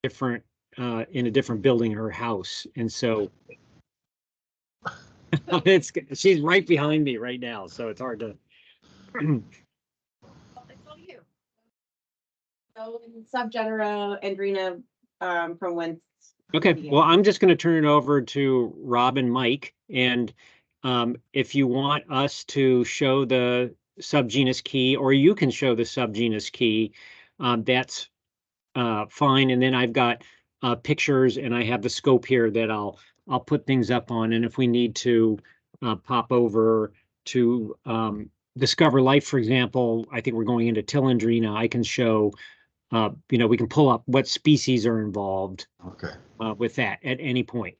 different in a different building or house, and so she's right behind me right now, so it's hard to. It's all you. So subgenera Andrena from whence. Okay, well, I'm just going to turn it over to Rob and Mike, and if you want us to show the subgenus key, or you can show the subgenus key, that's fine. And then I've got pictures, and I have the scope here that I'll put things up on. And if we need to pop over to discover life, for example, I think we're going into Ptilandrena. I can show, we can pull up what species are involved. Okay. With that at any point.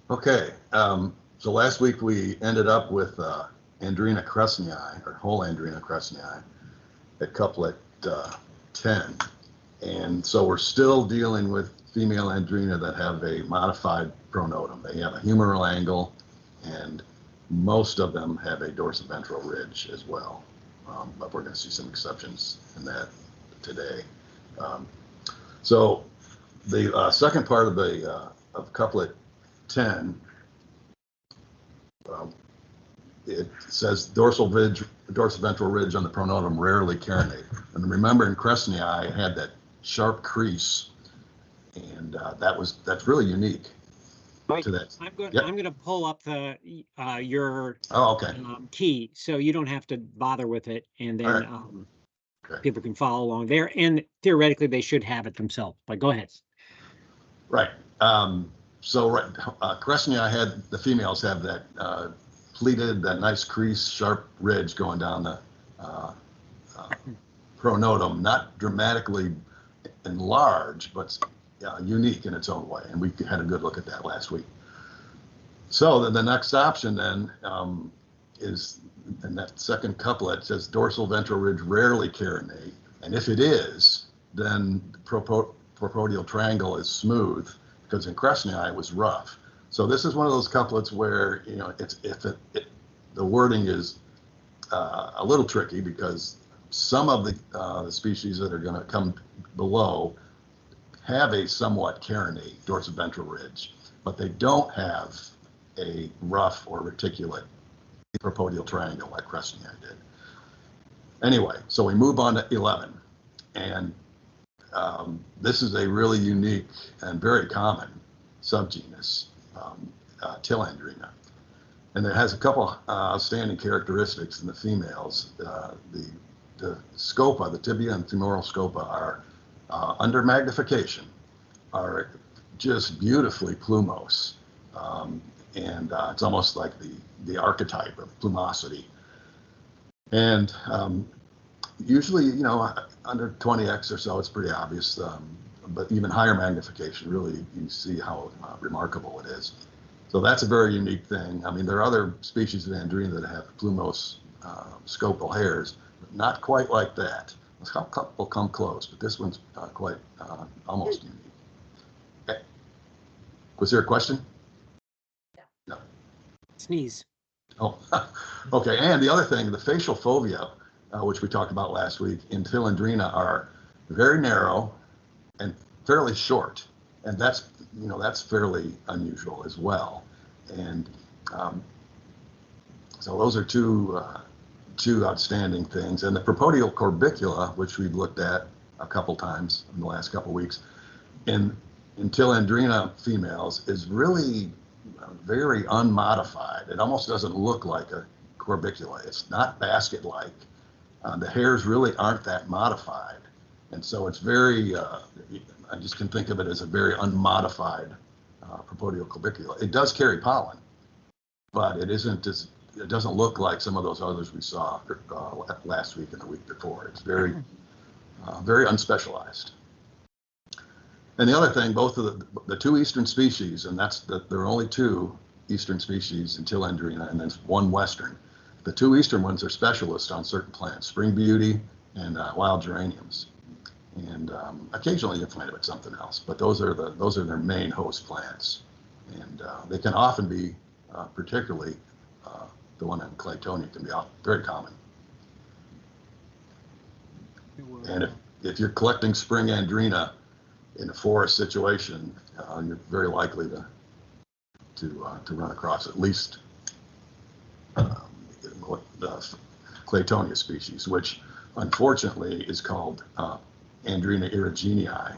Okay. So last week we ended up with Andrena cresnei, or whole Andrena cresnei, at couplet 10. And so we're still dealing with female Andrena that have a modified pronotum. They have a humeral angle, and most of them have a dorsiventral ridge as well. But we're going to see some exceptions in that today. So the second part of the of couplet 10, it says dorsiventral ridge on the pronotum rarely carinate. And remember, in cresnei, it had that sharp crease, and that's really unique. Mike, to that. I'm going. Yep. I'm going to pull up the your okay. Key, so you don't have to bother with it, and then Right. Okay. People can follow along there. And theoretically, they should have it themselves. But go ahead. Right. Cresnei had the females have that pleated, that nice crease, sharp ridge going down the pronotum, not dramatically enlarged, but unique in its own way. And we had a good look at that last week. So then the next option then is, in that second couplet, it says dorsal ventral ridge rarely carinate. And if it is, then the propodial triangle is smooth, because in cresnei it was rough. So this is one of those couplets where, the wording is a little tricky, because some of the species that are going to come below have a somewhat carinate dorsiventral ridge, but they don't have a rough or reticulate propodial triangle like cresnei did. Anyway, so we move on to 11, and this is a really unique and very common subgenus, Ptilandrena, and it has a couple outstanding characteristics in the females. The scopa, the tibia and femoral scopa, are under magnification, are just beautifully plumose, and it's almost like the archetype of plumosity. And usually, under 20x or so, it's pretty obvious, but even higher magnification, really, you see how remarkable it is. So that's a very unique thing. I mean, there are other species of Andrena that have plumose scopal hairs, but not quite like that. A couple come close, but this one's quite almost unique. Okay. Was there a question? No. Sneeze. Oh, okay. And the other thing, the facial fovea, which we talked about last week, in Ptilandrena are very narrow and fairly short, and that's fairly unusual as well. And so those are two outstanding things. And the propodial corbicula, which we've looked at a couple times in the last couple weeks, in Ptilandrena females, is really very unmodified. It almost doesn't look like a corbicula. It's not basket-like. The hairs really aren't that modified. And so it's very, I just can think of it as a very unmodified propodial corbicula. It does carry pollen, but it doesn't look like some of those others we saw last week and the week before. It's very, very unspecialized. And the other thing, both of the two eastern species, and there are only two eastern species in Ptilandrena, and then one western. The two eastern ones are specialists on certain plants, spring beauty and wild geraniums, and occasionally you find it with something else. But those are their main host plants, and they can often be, particularly the one in Claytonia, can be very common. And if you're collecting spring Andrena in a forest situation, you're very likely to run across at least the Claytonia species, which unfortunately is called Andrena erigenii.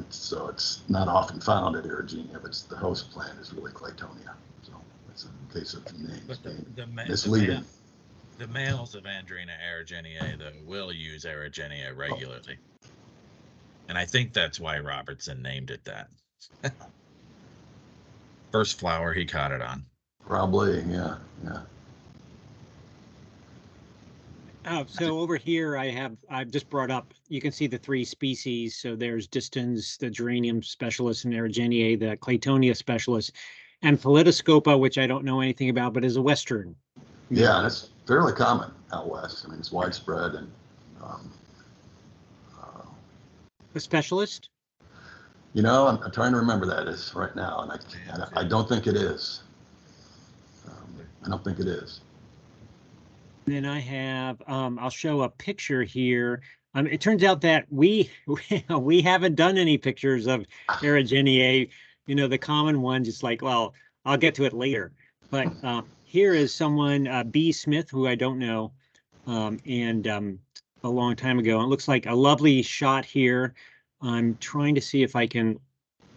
So it's not often found at Erigenia, but the host plant is really Claytonia. So it's a case of the names being misleading. The males of Andrena erigenii, though, will use Erigenia regularly. And I think that's why Robertson named it that. First flower he caught it on. Probably, yeah. So over here, I've just brought up, you can see the three species. So there's distans, the geranium specialist, and Erigenia, the Claytonia specialist, and Politoscopa, which I don't know anything about, but is a Western. Yeah, and it's fairly common out west. I mean, it's widespread. And a specialist? You know, I'm trying to remember that is right now, and I don't think it is. I don't think it is. Then I have, I'll show a picture here. It turns out that we haven't done any pictures of Erigenia. You know, the common ones, it's like, well, I'll get to it later. But here is someone, B. Smith, who I don't know, and a long time ago. It looks like a lovely shot here. I'm trying to see if I can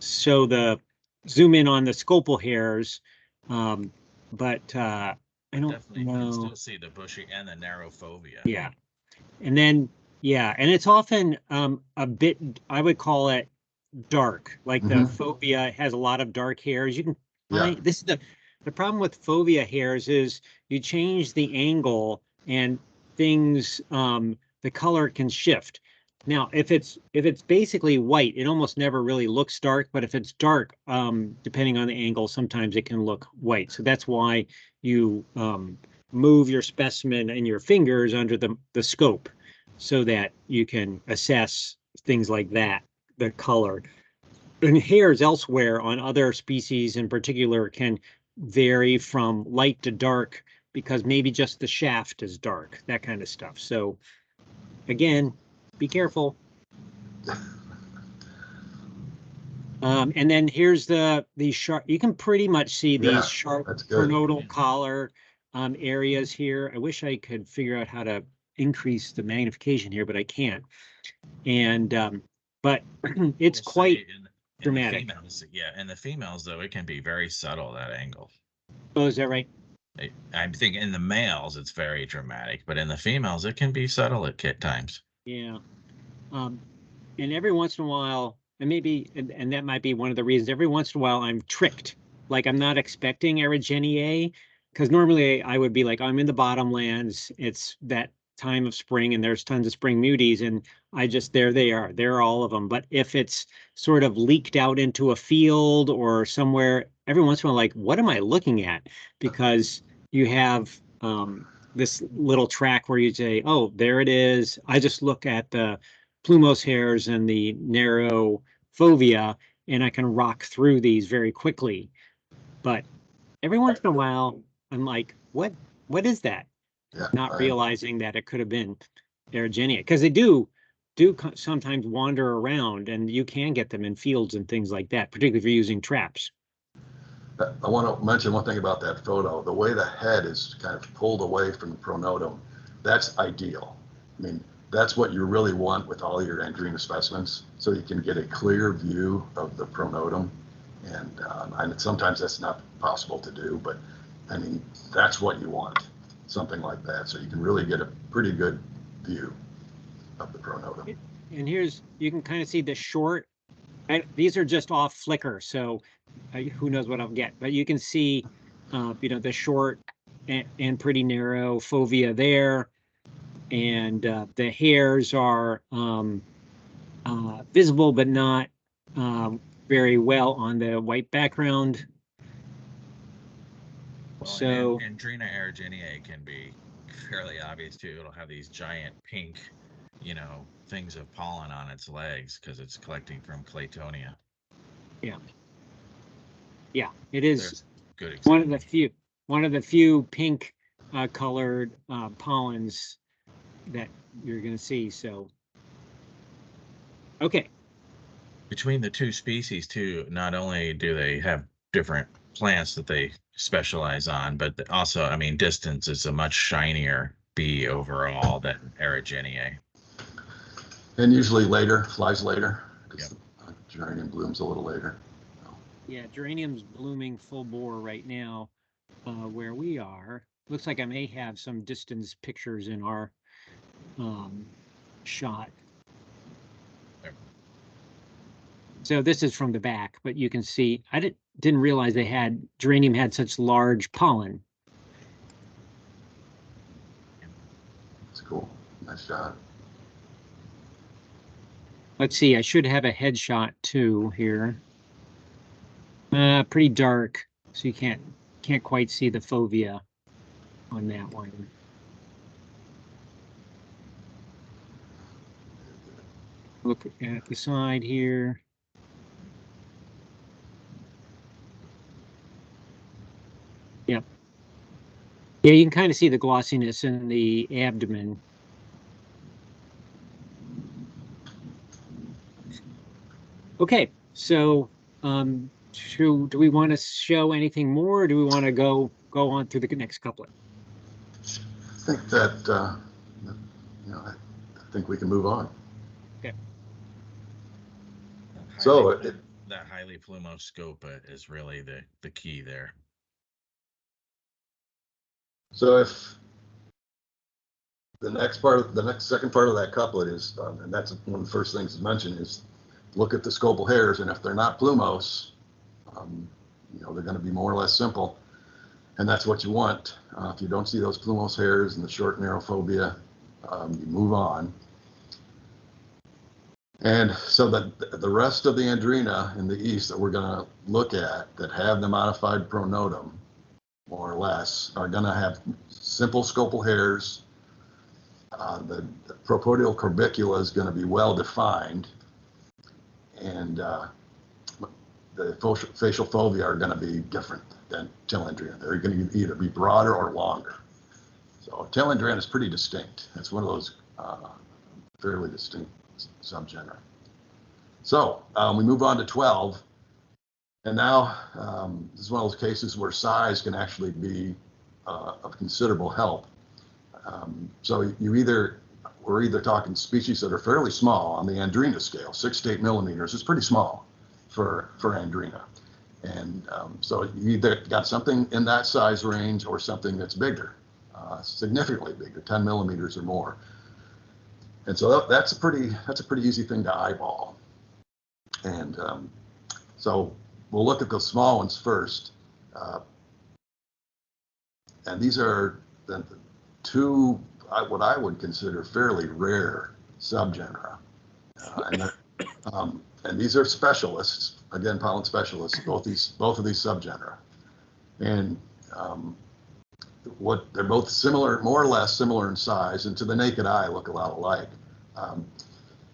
zoom in on the scopal hairs, but I don't Definitely know. can still see the bushy and the narrow fovea. Yeah. And then, yeah, and it's often a bit, I would call it dark, like the fovea has a lot of dark hairs. You can find, this is the problem with fovea hairs is you change the angle and things, the color can shift. Now, if it's basically white, it almost never really looks dark, but if it's dark, depending on the angle, sometimes it can look white. So that's why you move your specimen and your fingers under the scope so that you can assess things like that, the color. And hairs elsewhere on other species in particular can vary from light to dark because maybe just the shaft is dark, that kind of stuff. So again, be careful. And then here's these sharp, you can pretty much see these sharp pronotal collar areas here. I wish I could figure out how to increase the magnification here, but I can't. And but it's quite dramatic. In the females, though, it can be very subtle, that angle. Oh, is that right? I think in the males it's very dramatic, but in the females it can be subtle at times. Yeah. And every once in a while, and maybe, and that might be one of the reasons, every once in a while I'm tricked. Like I'm not expecting Erigenia, because normally I would be like, I'm in the bottomlands, it's that time of spring and there's tons of spring muties, and there they are, there are all of them. But if it's sort of leaked out into a field or somewhere, every once in a while, like, what am I looking at? Because you have this little track where you say, oh, there it is. I just look at the plumose hairs and the narrow fovea, and I can rock through these very quickly. But every once in a while, I'm like, what is that? Yeah, not realizing that it could have been Erigenia, because they do sometimes wander around, and you can get them in fields and things like that, particularly if you're using traps. I want to mention one thing about that photo. The way the head is kind of pulled away from the pronotum, that's ideal. I mean, that's what you really want with all your Andrena specimens, so you can get a clear view of the pronotum. And sometimes that's not possible to do, but I mean, that's what you want, something like that. So you can really get a pretty good view of the pronotum. And you can kind of see the short, and these are just off flicker, so who knows what I'll get, but you can see, the short and pretty narrow fovea there. And the hairs are visible, but not very well on the white background. Well, so Andrena erigenii can be fairly obvious too. It'll have these giant pink, things of pollen on its legs because it's collecting from Claytonia. Yeah, it is good example. one of the few pink colored pollens that you're going to see. So Okay. Between the two species, too, not only do they have different plants that they specialize on, but also, I mean, distance is a much shinier bee overall than Erigenia. And usually later, flies later, because Yep. the geranium blooms a little later. Yeah, geranium's blooming full bore right now, where we are. Looks like I may have some distance pictures in our shot. Yep. So this is from the back, but you can see I didn't realize geranium had such large pollen. It's cool. Nice shot. Let's see, I should have a headshot too here. Pretty dark, so you can't quite see the fovea on that one. Look at the side here. Yep. Yeah, you can kind of see the glossiness in the abdomen. Okay, so do we want to show anything more, or do we want to go on through the next couplet? I think that, I think we can move on. Okay. So That highly plumoscopa is really the key there. So if the second part of that couplet is, and that's one of the first things to mention, is look at the scopal hairs, and if they're not plumose, they're going to be more or less simple, and that's what you want. If you don't see those plumose hairs and the short narrow fovea, you move on. And so the rest of the Andrena in the east that we're going to look at that have the modified pronotum, more or less, are going to have simple scopal hairs. The propodial corbicula is going to be well defined, and the facial fovea are going to be different than Ptilandrena. They're going to either be broader or longer. So Ptilandrena is pretty distinct. It's one of those fairly distinct subgenera. So we move on to 12. And now this is one of those cases where size can actually be of considerable help. So we're either talking species that are fairly small on the Andrena scale. 6 to 8 millimeters is pretty small for Andrena. And so you either got something in that size range or something that's bigger, significantly bigger, 10 millimeters or more. And so that's a pretty easy thing to eyeball. And so we'll look at the small ones first. And these are the two, what I would consider fairly rare subgenera. And these are specialists, again, pollen specialists, both of these subgenera. And they're both similar, more or less similar in size, and to the naked eye look a lot alike.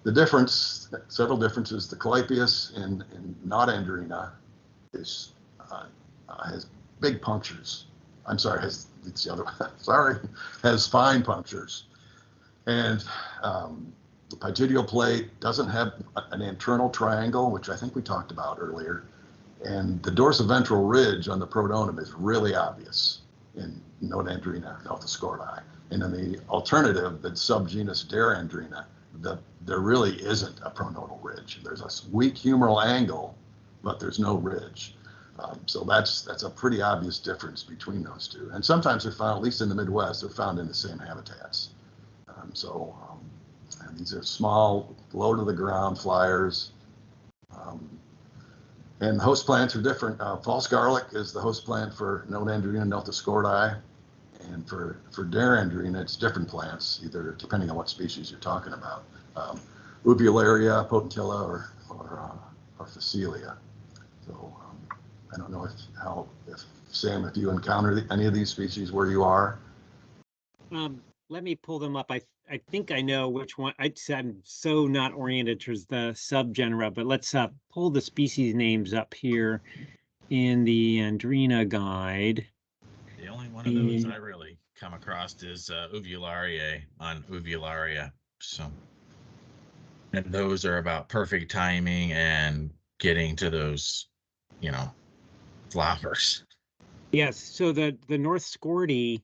The difference, several differences, the Callipyus in Notandrena has big punctures. I'm sorry, it's the other one. Sorry, has fine punctures. And the pygidial plate doesn't have an anternal triangle, which I think we talked about earlier. And the dorsiventral ridge on the pronotum is really obvious in Notandrena, Notoscordi. And in the alternative, the subgenus Derandrena, there really isn't a pronotal ridge. There's a weak humeral angle, but there's no ridge. So that's a pretty obvious difference between those two. And sometimes they're found, at least in the Midwest, they're found in the same habitats. And these are small, low to the ground flyers. And the host plants are different. False garlic is the host plant for Notandrena, Notoscordi. And for Derandrena, it's different plants, either depending on what species you're talking about. Uvularia, potentilla, or Phacelia. So I don't know if Sam, if you encounter any of these species where you are. Let me pull them up. I think I know which one. I'm so not oriented towards the subgenera, but let's pull the species names up here in the Andrena guide. The only one of those I really come across is Uvularia on Uvularia. So And those are about perfect timing and getting to those, flowers. Yes, so the North Scorty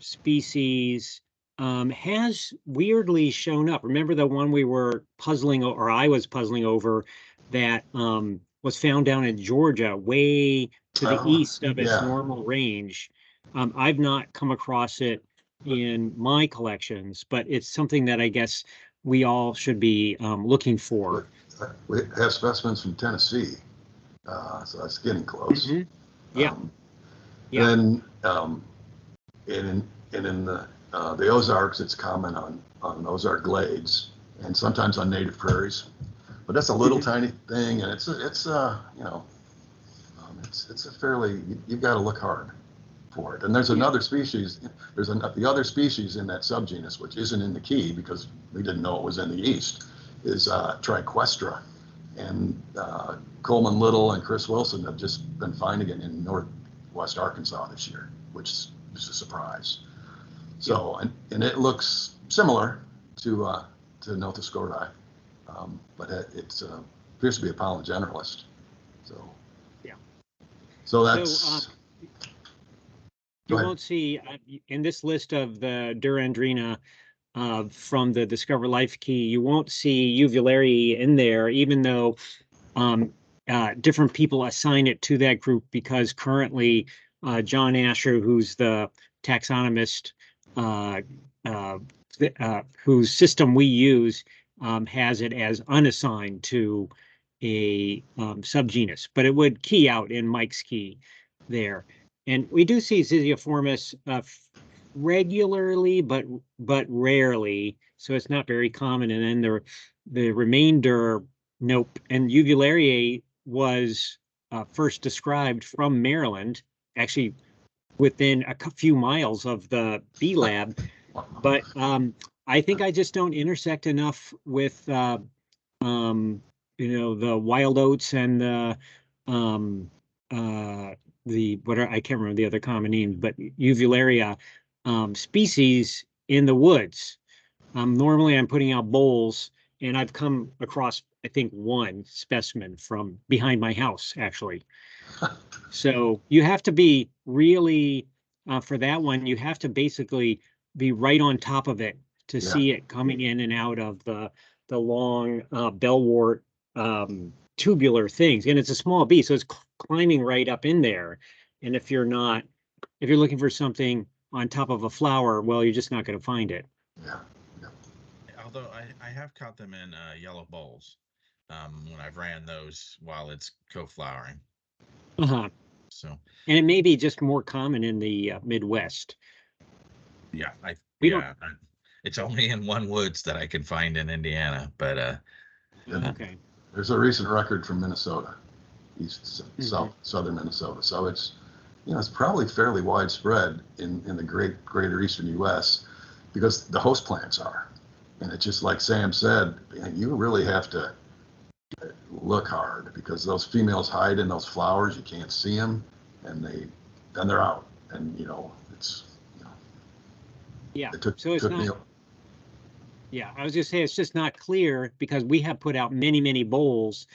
species has weirdly shown up. Remember the one we were puzzling, or I was puzzling over, that was found down in Georgia, way to the east of its normal range. I've not come across it in my collections, but it's something that I guess we all should be looking for. We have specimens from Tennessee, so that's getting close. Mm-hmm. Yeah. Yeah. And in the Ozarks, it's common on Ozark glades and sometimes on native prairies. But that's a little tiny thing, and it's a fairly, you've got to look hard for it. And there's another species. The other species in that subgenus, which isn't in the key because we didn't know it was in the east, is Triquestra. And Coleman Little and Chris Wilson have just been finding it in northwest Arkansas this year, which is a surprise. So, and it looks similar to Notandrena, but it appears to be a pollen generalist. So, yeah. So that's. You won't see in this list of the Derandrena from the Discover Life key, you won't see uvulariae in there, even though different people assign it to that group, because currently John Asher, who's the taxonomist whose system we use, has it as unassigned to a subgenus, but it would key out in Mike's key there. And we do see Ziziaformis regularly, but rarely, so it's not very common. And then the remainder, nope. And uvulariae was first described from Maryland, actually within a few miles of the bee lab. But I think I just don't intersect enough with the wild oats and the whatever, I can't remember the other common names, but uvularia species in the woods. Normally I'm putting out bowls, and I've come across, I think, one specimen from behind my house, actually. So you have to be really, for that one, you have to basically be right on top of it to see it coming in and out of the long bellwort tubular things. And it's a small bee, so it's climbing right up in there. And if you're looking for something on top of a flower, well, you're just not going to find it. Yeah. Although I have caught them in yellow bowls when I've ran those while it's co-flowering. So, and it may be just more common in the Midwest. Yeah, it's only in one woods that I can find in Indiana, but okay. There's a recent record from Minnesota, southern Minnesota. So it's, it's probably fairly widespread in the greater eastern U.S. because the host plants are. And it's just like Sam said, you really have to look hard because those females hide in those flowers. You can't see them, and then they're out. And it's so it's not. Yeah, I was just saying it's just not clear because we have put out many bowls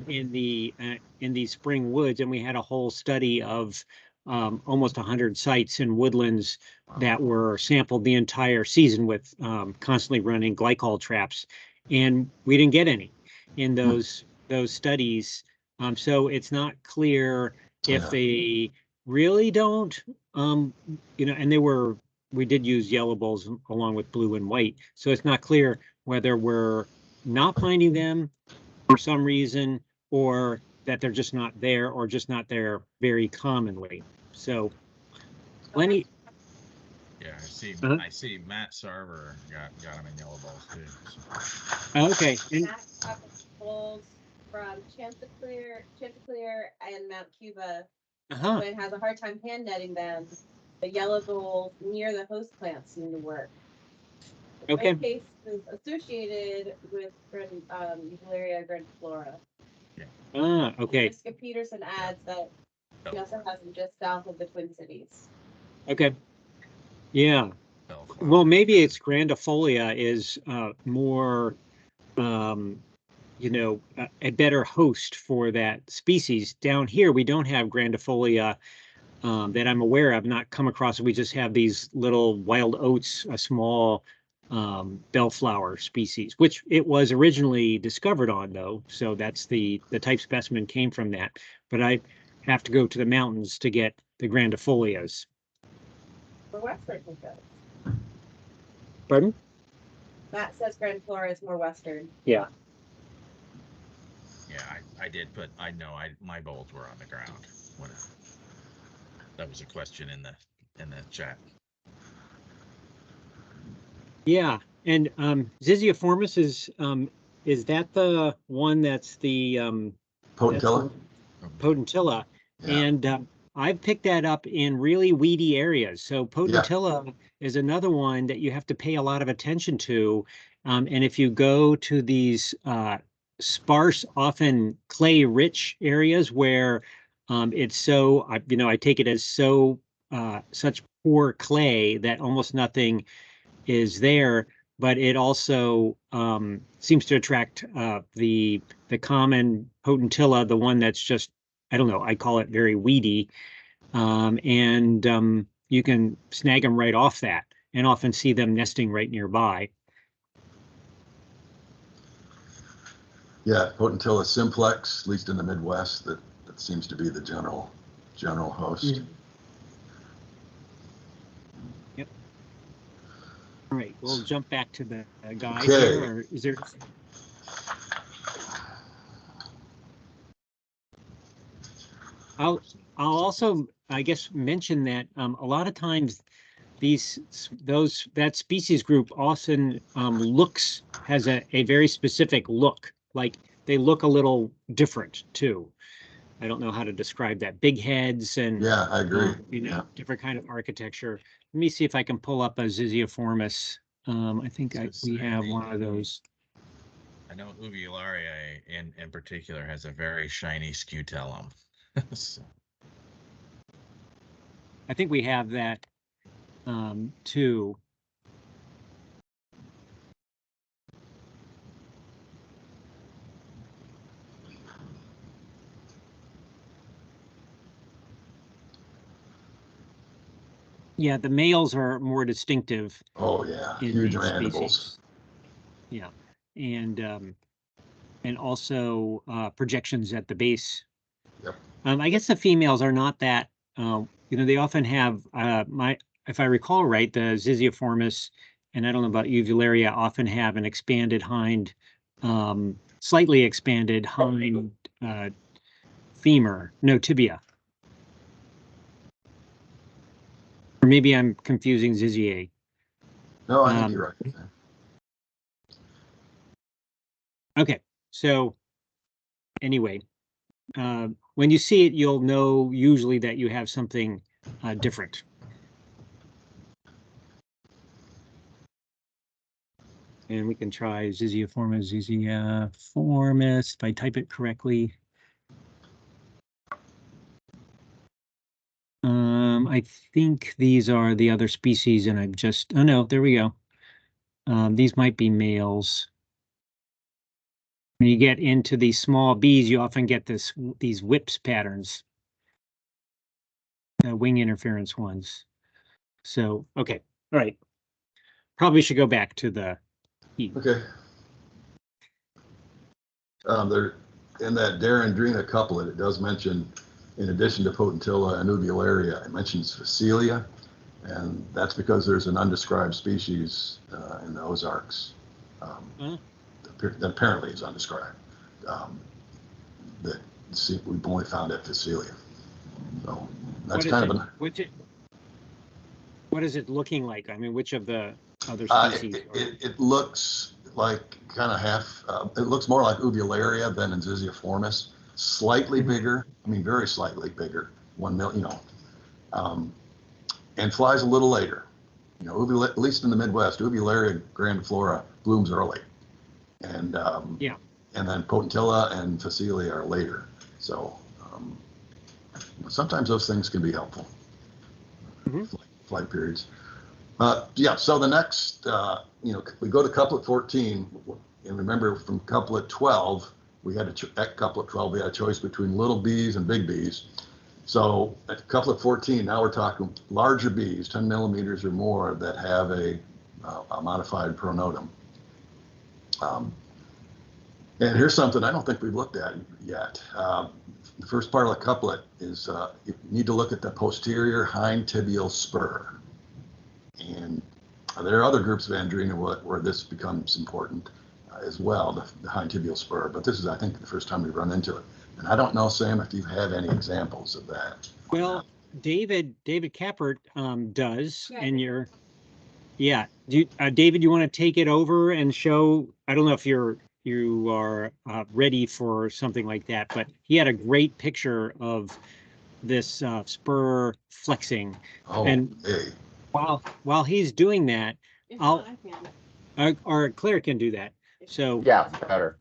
in these spring woods, and we had a whole study of almost 100 sites in woodlands that were sampled the entire season with constantly running glycol traps, and we didn't get any in those studies. So it's not clear if they really don't, and we did use yellow bowls along with blue and white. So it's not clear whether we're not finding them for some reason, or that they're just not there, or just not there very commonly. So Lenny. Yeah, I see Matt Sarver got them in yellow bowls too. So. Okay. Matt got bowls from Chanticleer and Mount Cuba, but has a hard time hand netting them. The yellow bowl near the host plants seem to work. Okay. My case is associated with Uvularia grandiflora. Yeah. Okay. Jessica Peterson adds that she also has them just south of the Twin Cities. Okay. Yeah. Well, maybe it's grandifolia is more you know, a better host for that species. Down here, we don't have grandifolia that I'm aware of, not come across. We just have these little wild oats, a small bellflower species, which it was originally discovered on, though. So that's the type specimen came from that. But I have to go to the mountains to get the grandifolias. For western, he says. Pardon? Matt says grandiflora is more western. Yeah. Yeah, I did put. I know. My bowls were on the ground when that was a question in the chat. Yeah, and Ziziaformis is that the one that's the Potentilla? Potentilla? Yeah. And I've picked that up in really weedy areas. So Potentilla is another one that you have to pay a lot of attention to. And if you go to these sparse, often clay-rich areas where it's so, you know, I take it as so such poor clay that almost nothing is there, but it also seems to attract the common potentilla, the one that's just, I don't know, I call it very weedy, and you can snag them right off that and often see them nesting right nearby. Yeah, Potentilla simplex, at least in the Midwest, that seems to be the general host. Yep. All right, we'll jump back to the guide Okay. here, or is there? I'll also, I guess, mention that a lot of times that species group often has a very specific look, like they look a little different too. I don't know how to describe that. Big heads and Yeah, I agree. you know, different kind of architecture. Let me see if I can pull up a Ziziaformis. I think we have one of those. I know Uvularia in particular has a very shiny scutellum. So. I think we have that too. Yeah, the males are more distinctive. Oh yeah, huge mandibles. Yeah, and also projections at the base. Yep. I guess the females are not that. You know, they often have if I recall right, the Ziziaformis, and I don't know about Uvularia, often have an expanded hind, slightly expanded hind femur, no tibia. Or maybe I'm confusing Ziziae. No, I think you're right. Okay, so anyway, when you see it, you'll know usually that you have something different. And we can try Ziziaformis, if I type it correctly. I think these are the other species, and I've just, oh no, there we go. These might be males. When you get into these small bees, you often get these whips patterns, wing interference ones. So, okay, all right. Probably should go back to the heat. Okay. There in that Derandrena couplet, it does mention, in addition to Potentilla and Uvularia, it mentions Phacelia, and that's because there's an undescribed species in the Ozarks that apparently is undescribed. That we've only found at Phacelia. So that's kind of what is it looking like? I mean, which of the other species? It looks like kind of half. It looks more like Uvularia than in Ziziaformis. Slightly bigger. I mean, very slightly bigger. 1 million, you know, and flies a little later. You know, at least in the Midwest, Uvularia grandiflora blooms early, and and then Potentilla and Phacelia are later. So sometimes those things can be helpful. Flight periods. Yeah, so the next, you know, we go to couplet 14. and remember from couplet 12, we had at couplet 12, we had a choice between little bees and big bees. So at couplet 14, now we're talking larger bees, 10 millimeters or more, that have a modified pronotum. And here's something I don't think we've looked at yet. The first part of the couplet is you need to look at the posterior hind tibial spur. And there are other groups of Andrena where this becomes important as well, the hind tibial spur. But this is, I think, the first time we've run into it. And I don't know, Sam, if you have any examples of that. Well, David Cappaert does, Yeah. and David, you want to take it over and show? I don't know if you are ready for something like that, but he had a great picture of this spur flexing. Oh, and hey. While he's doing that, If not, I can. or Claire can do that. So Yeah, it's better.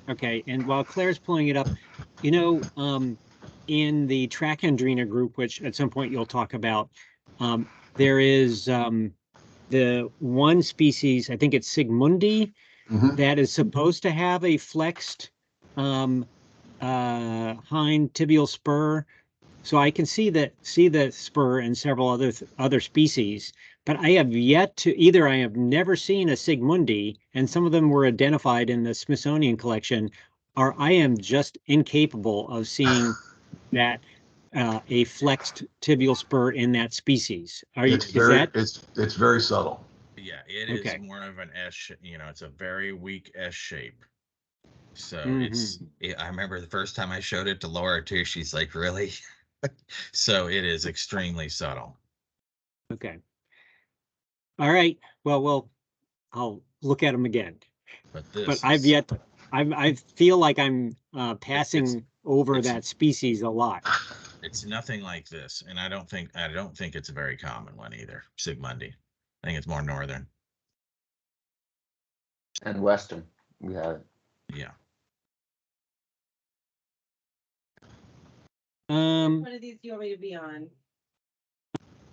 okay, and while Claire's pulling it up, in the Trachandrena group, which at some point you'll talk about, there is the one species, I think it's Sigmundi, that is supposed to have a flexed hind tibial spur. So I can see the spur in several other species, but I have yet to I have never seen a Sigmundi, and some of them were identified in the Smithsonian collection, or I am just incapable of seeing that a flexed tibial spur in that species. It's very subtle. Yeah, it is more of an S. It's a very weak S shape. So I remember the first time I showed it to Laura too. She's like, "Really?" So it is extremely subtle. Okay. All right. Well, I'll look at them again. But I feel like I'm passing over that species a lot. It's nothing like this, and I don't think it's a very common one either. Sigmundi. I think it's more northern and western. We have it. Yeah. One of these do you want me to be on?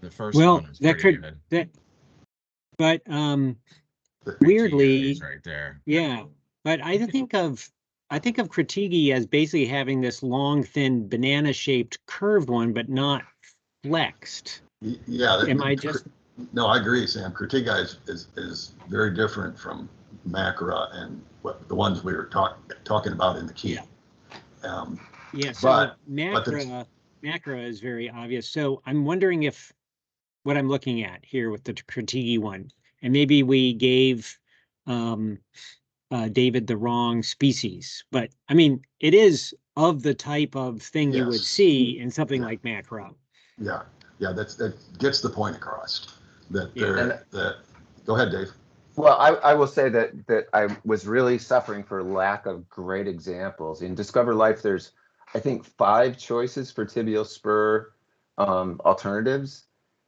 The first one is pretty good. But weirdly, right there. Yeah, but I think of Kritigi as basically having this long, thin, banana-shaped curved one, but not flexed. Yeah. Am I just? No, I agree, Sam. Kritigi is very different from Macra and the ones we were talking about in the key. Yeah. So Macra is very obvious. So I'm wondering if what I'm looking at here with the Kritigi one, and maybe we gave David the wrong species, but I mean, it is of the type of thing you would see in something like Macra. Yeah, that gets the point across. Go ahead, Dave. Well, I will say that I was really suffering for lack of great examples. In Discover Life, there's, I think, 5 choices for tibial spur alternatives,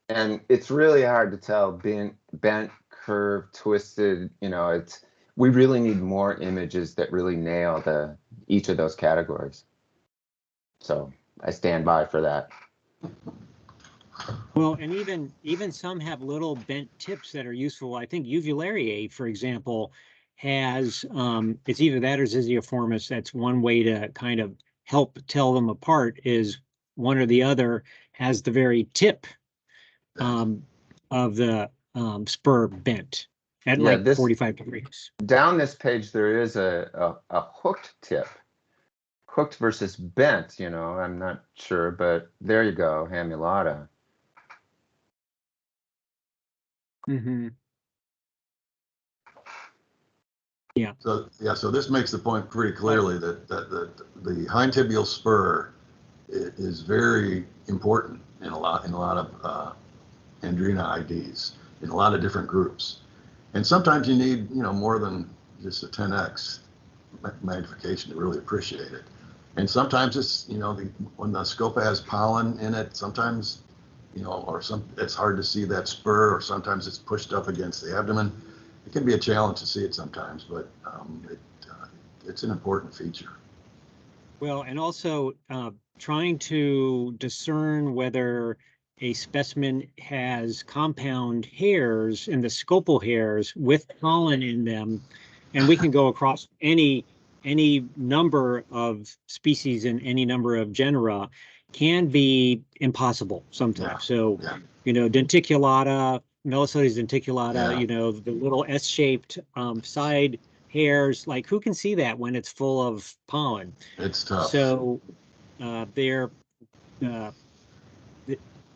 and it's really hard to tell bent, curved, twisted. We really need more images that really nail each of those categories. So I stand by for that. Well, and even some have little bent tips that are useful. I think Uvulariae, for example, has it's either that or Zizioformis. That's one way to kind of help tell them apart, is one or the other has the very tip of the spur bent at like 45 degrees. Down this page, there is a hooked tip. Hooked versus bent, I'm not sure, but there you go, Hamulata. Yeah. So this makes the point pretty clearly that the hind tibial spur is very important in a lot of Andrena IDs in a lot of different groups, and sometimes you need more than just a 10x magnification to really appreciate it, and sometimes it's when the scopa has pollen in it, sometimes it's hard to see that spur, or sometimes it's pushed up against the abdomen. It can be a challenge to see it sometimes, but it's an important feature. Well, and also trying to discern whether a specimen has compound hairs in the scopal hairs with pollen in them, and we can go across any number of species in any number of genera, can be impossible sometimes. So, denticulata, Melisodes denticulata, the little S-shaped side hairs, like who can see that when it's full of pollen? It's tough. So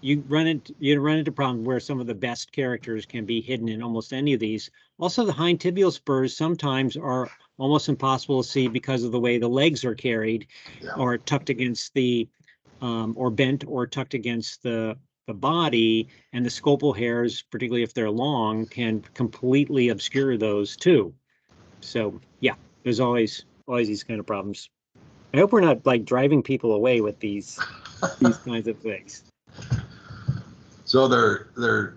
you run into problems where some of the best characters can be hidden in almost any of these. Also, the hind tibial spurs sometimes are almost impossible to see because of the way the legs are carried, or tucked against the, or bent or tucked against the body, and the scopal hairs, particularly if they're long, can completely obscure those too. So yeah, there's always these kind of problems. I hope we're not like driving people away with these kinds of things. So they're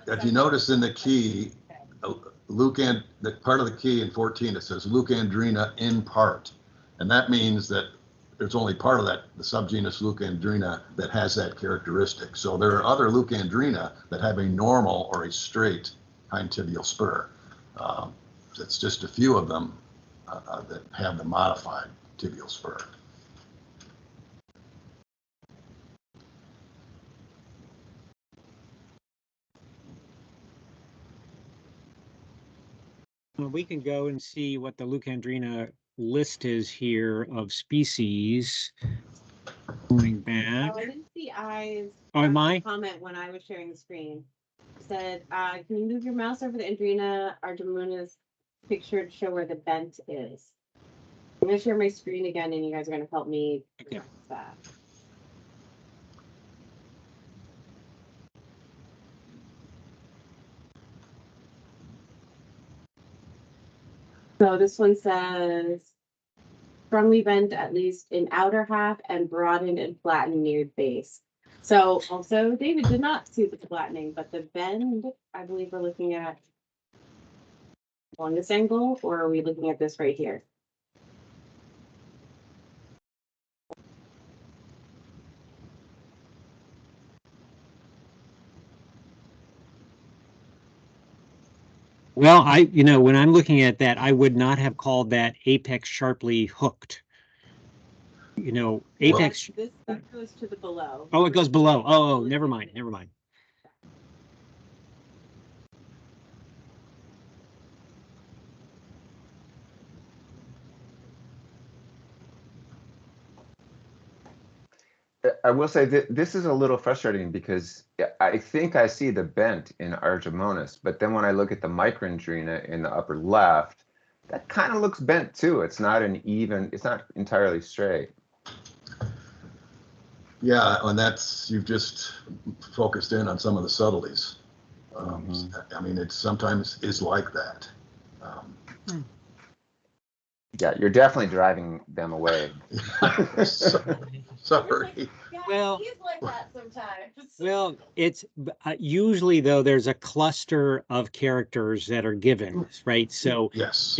if you notice in the key, the part of the key in 14, it says Leucandrena in part, and that means that there's only part of that, the subgenus Leucandrena, that has that characteristic. So there are other Leucandrena that have a normal or a straight hind tibial spur. It's just a few of them that have the modified tibial spur. We can go and see what the Leucandrena list is here of species. Going back. Oh, I didn't see eyes. Oh, am I? Comment when I was sharing the screen. It said, can you move your mouse over the Andrena Argemona's picture to show where the bent is? I'm going to share my screen again, and you guys are going to help me fix that. So this one says, strongly bent at least in outer half and broadened and flattened near base. So also David did not see the flattening, but the bend, I believe we're looking at on this angle, or are we looking at this right here? Well, when I'm looking at that, I would not have called that apex sharply hooked. Apex. This goes to the below. Oh, it goes below. Oh, never mind. I will say that this is a little frustrating because I think I see the bent in Argemonas, but then when I look at the Micrandrena in the upper left, that kind of looks bent too. It's not it's not entirely straight. Yeah, and you've just focused in on some of the subtleties. I mean, it sometimes is like that. Yeah, you're definitely driving them away. Sorry. Well, he's like that sometimes. Well, it's usually though there's a cluster of characters that are given, right? So yes,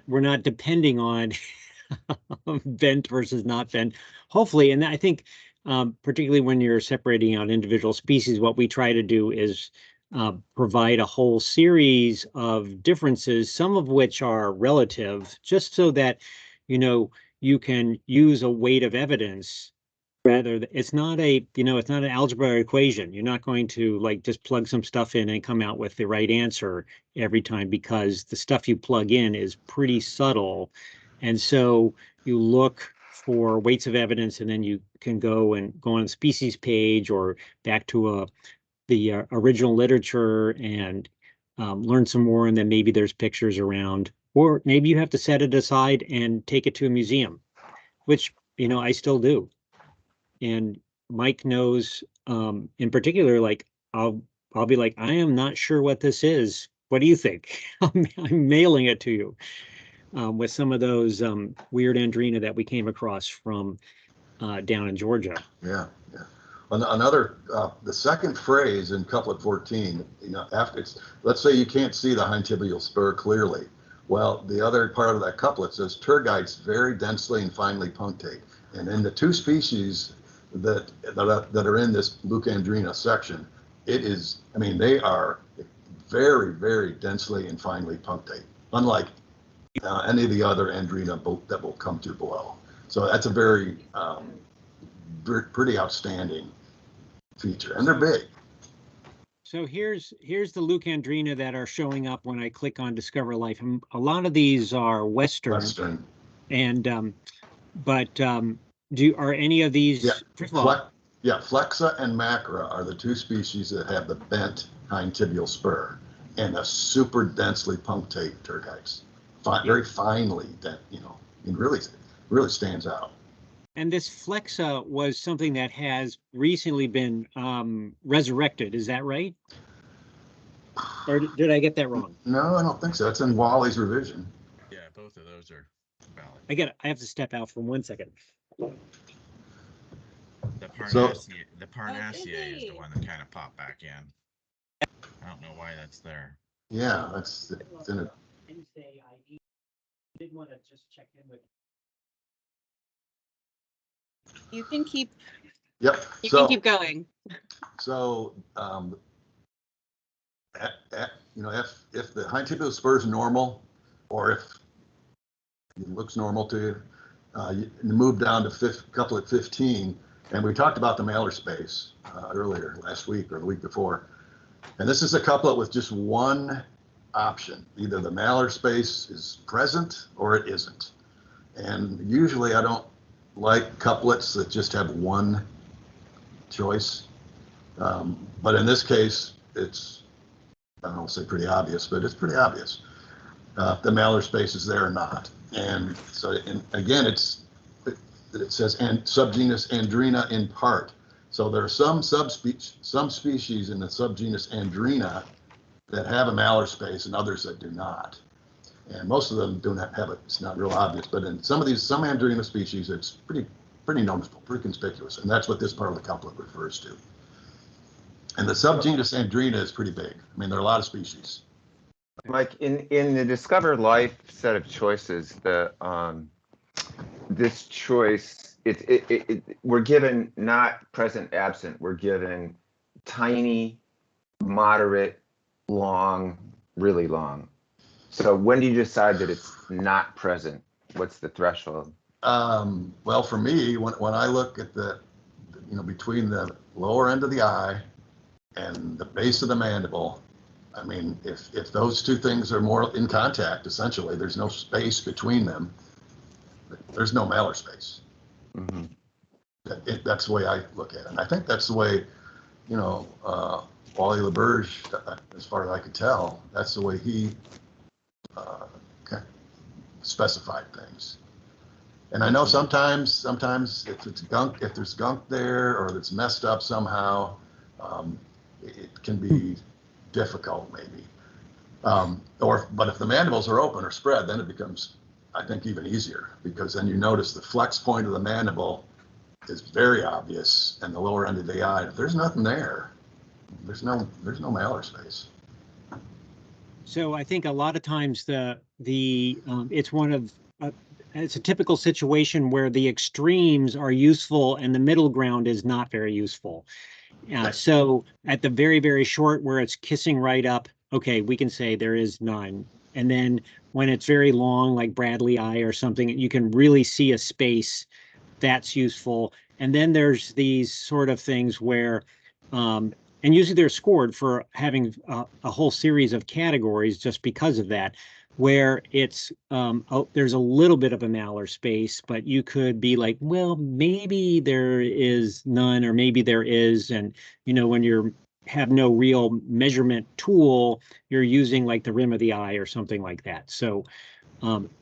we're not depending on bent versus not bent. Hopefully, and I think particularly when you're separating out individual species, what we try to do is provide a whole series of differences, some of which are relative, just so that you can use a weight of evidence. Rather, it's not it's not an algebra equation. You're not going to like just plug some stuff in and come out with the right answer every time, because the stuff you plug in is pretty subtle. And so you look for weights of evidence, and then you can go on the species page or back to the original literature and learn some more, and then maybe there's pictures around, or maybe you have to set it aside and take it to a museum, which I still do. And Mike knows, in particular, like I'll be like, I am not sure what this is. What do you think? I'm mailing it to you with some of those weird Andrena that we came across from down in Georgia. Yeah. Another, the second phrase in couplet 14, after let's say you can't see the hind tibial spur clearly. Well, the other part of that couplet says tergites very densely and finely punctate. And in the two species that are in this Leucandrena section, it is, I mean, they are very, very densely and finely punctate, unlike any of the other Andrena that will come through below. So that's a very pretty outstanding feature, and they're big. So here's the Leucandrena that are showing up when I click on Discover Life. And a lot of these are Western. And are any of these? Yeah. First of all, Flexa and Macra are the two species that have the bent hind tibial spur and a super densely punctate tergites. Very finely dent, you know, it really stands out. And this Flexa was something that has recently been resurrected. Is that right? Or did I get that wrong? No, I don't think so. That's in Wally's revision. Yeah, both of those are valid. I have to step out for 1 second. The Parnassier is the one that kind of popped back in. I don't know why that's there. Yeah, it's in it. I did want to just check in with you. Can keep. Yep. You can keep going. So, you know, if the hind tibial spur is normal, or if it looks normal to you, you move down to couplet 15, and we talked about the malar space earlier last week or the week before, and this is a couplet with just one option. Either the malar space is present or it isn't. And usually I don't like couplets that just have one choice. But in this case, it's, I don't say pretty obvious, but it's pretty obvious. The malar space is there or not. And so, and again, it says and subgenus Andrena in part. So there are some species in the subgenus Andrena that have a malar space and others that do not. And most of them do not have it. It's not real obvious, but in some Andrena species, it's pretty noticeable, pretty conspicuous. And that's what this part of the couplet refers to. And the subgenus Andrena is pretty big. I mean, there are a lot of species. Mike, in the Discover Life set of choices, this choice, we're given not present absent, we're given tiny, moderate, long, really long. So when do you decide that it's not present? What's the threshold? Well, for me, when I look at the, you know, between the lower end of the eye and the base of the mandible, I mean, if those two things are more in contact, essentially, there's no space between them, there's no malar space. Mm-hmm. That's the way I look at it. And I think that's the way, you know, Wally LaBerge, as far as I could tell, that's the way he specified things. And I know sometimes if it's gunk, if there's gunk there or it's messed up somehow, it can be difficult maybe. But if the mandibles are open or spread, then it becomes, I think, even easier, because then you notice the flex point of the mandible is very obvious, and the lower end of the eye, if there's nothing there, there's no malar space. So I think a lot of times it's one of it's a typical situation where the extremes are useful and the middle ground is not very useful. So at the very, very short where it's kissing right up, okay, we can say there is none. And then when it's very long, like Bradley eye or something, you can really see a space that's useful. And then there's these sort of things where, and usually they're scored for having a whole series of categories just because of that, where it's there's a little bit of a malar space, but you could be like, well, maybe there is none, or maybe there is. And, you know, when you have no real measurement tool, you're using like the rim of the eye or something like that. So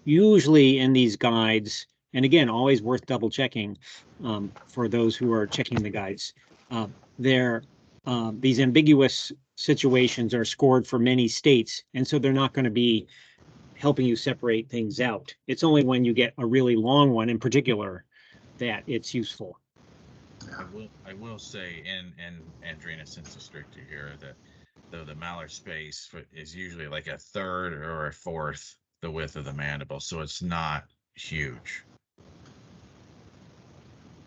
usually in these guides, and again, always worth double checking for those who are checking the guides, these ambiguous situations are scored for many states, and so they're not going to be helping you separate things out. It's only when you get a really long one in particular that it's useful. I will say in Andrena sensu stricta here that though the malar space is usually like a third or a fourth the width of the mandible, so it's not huge.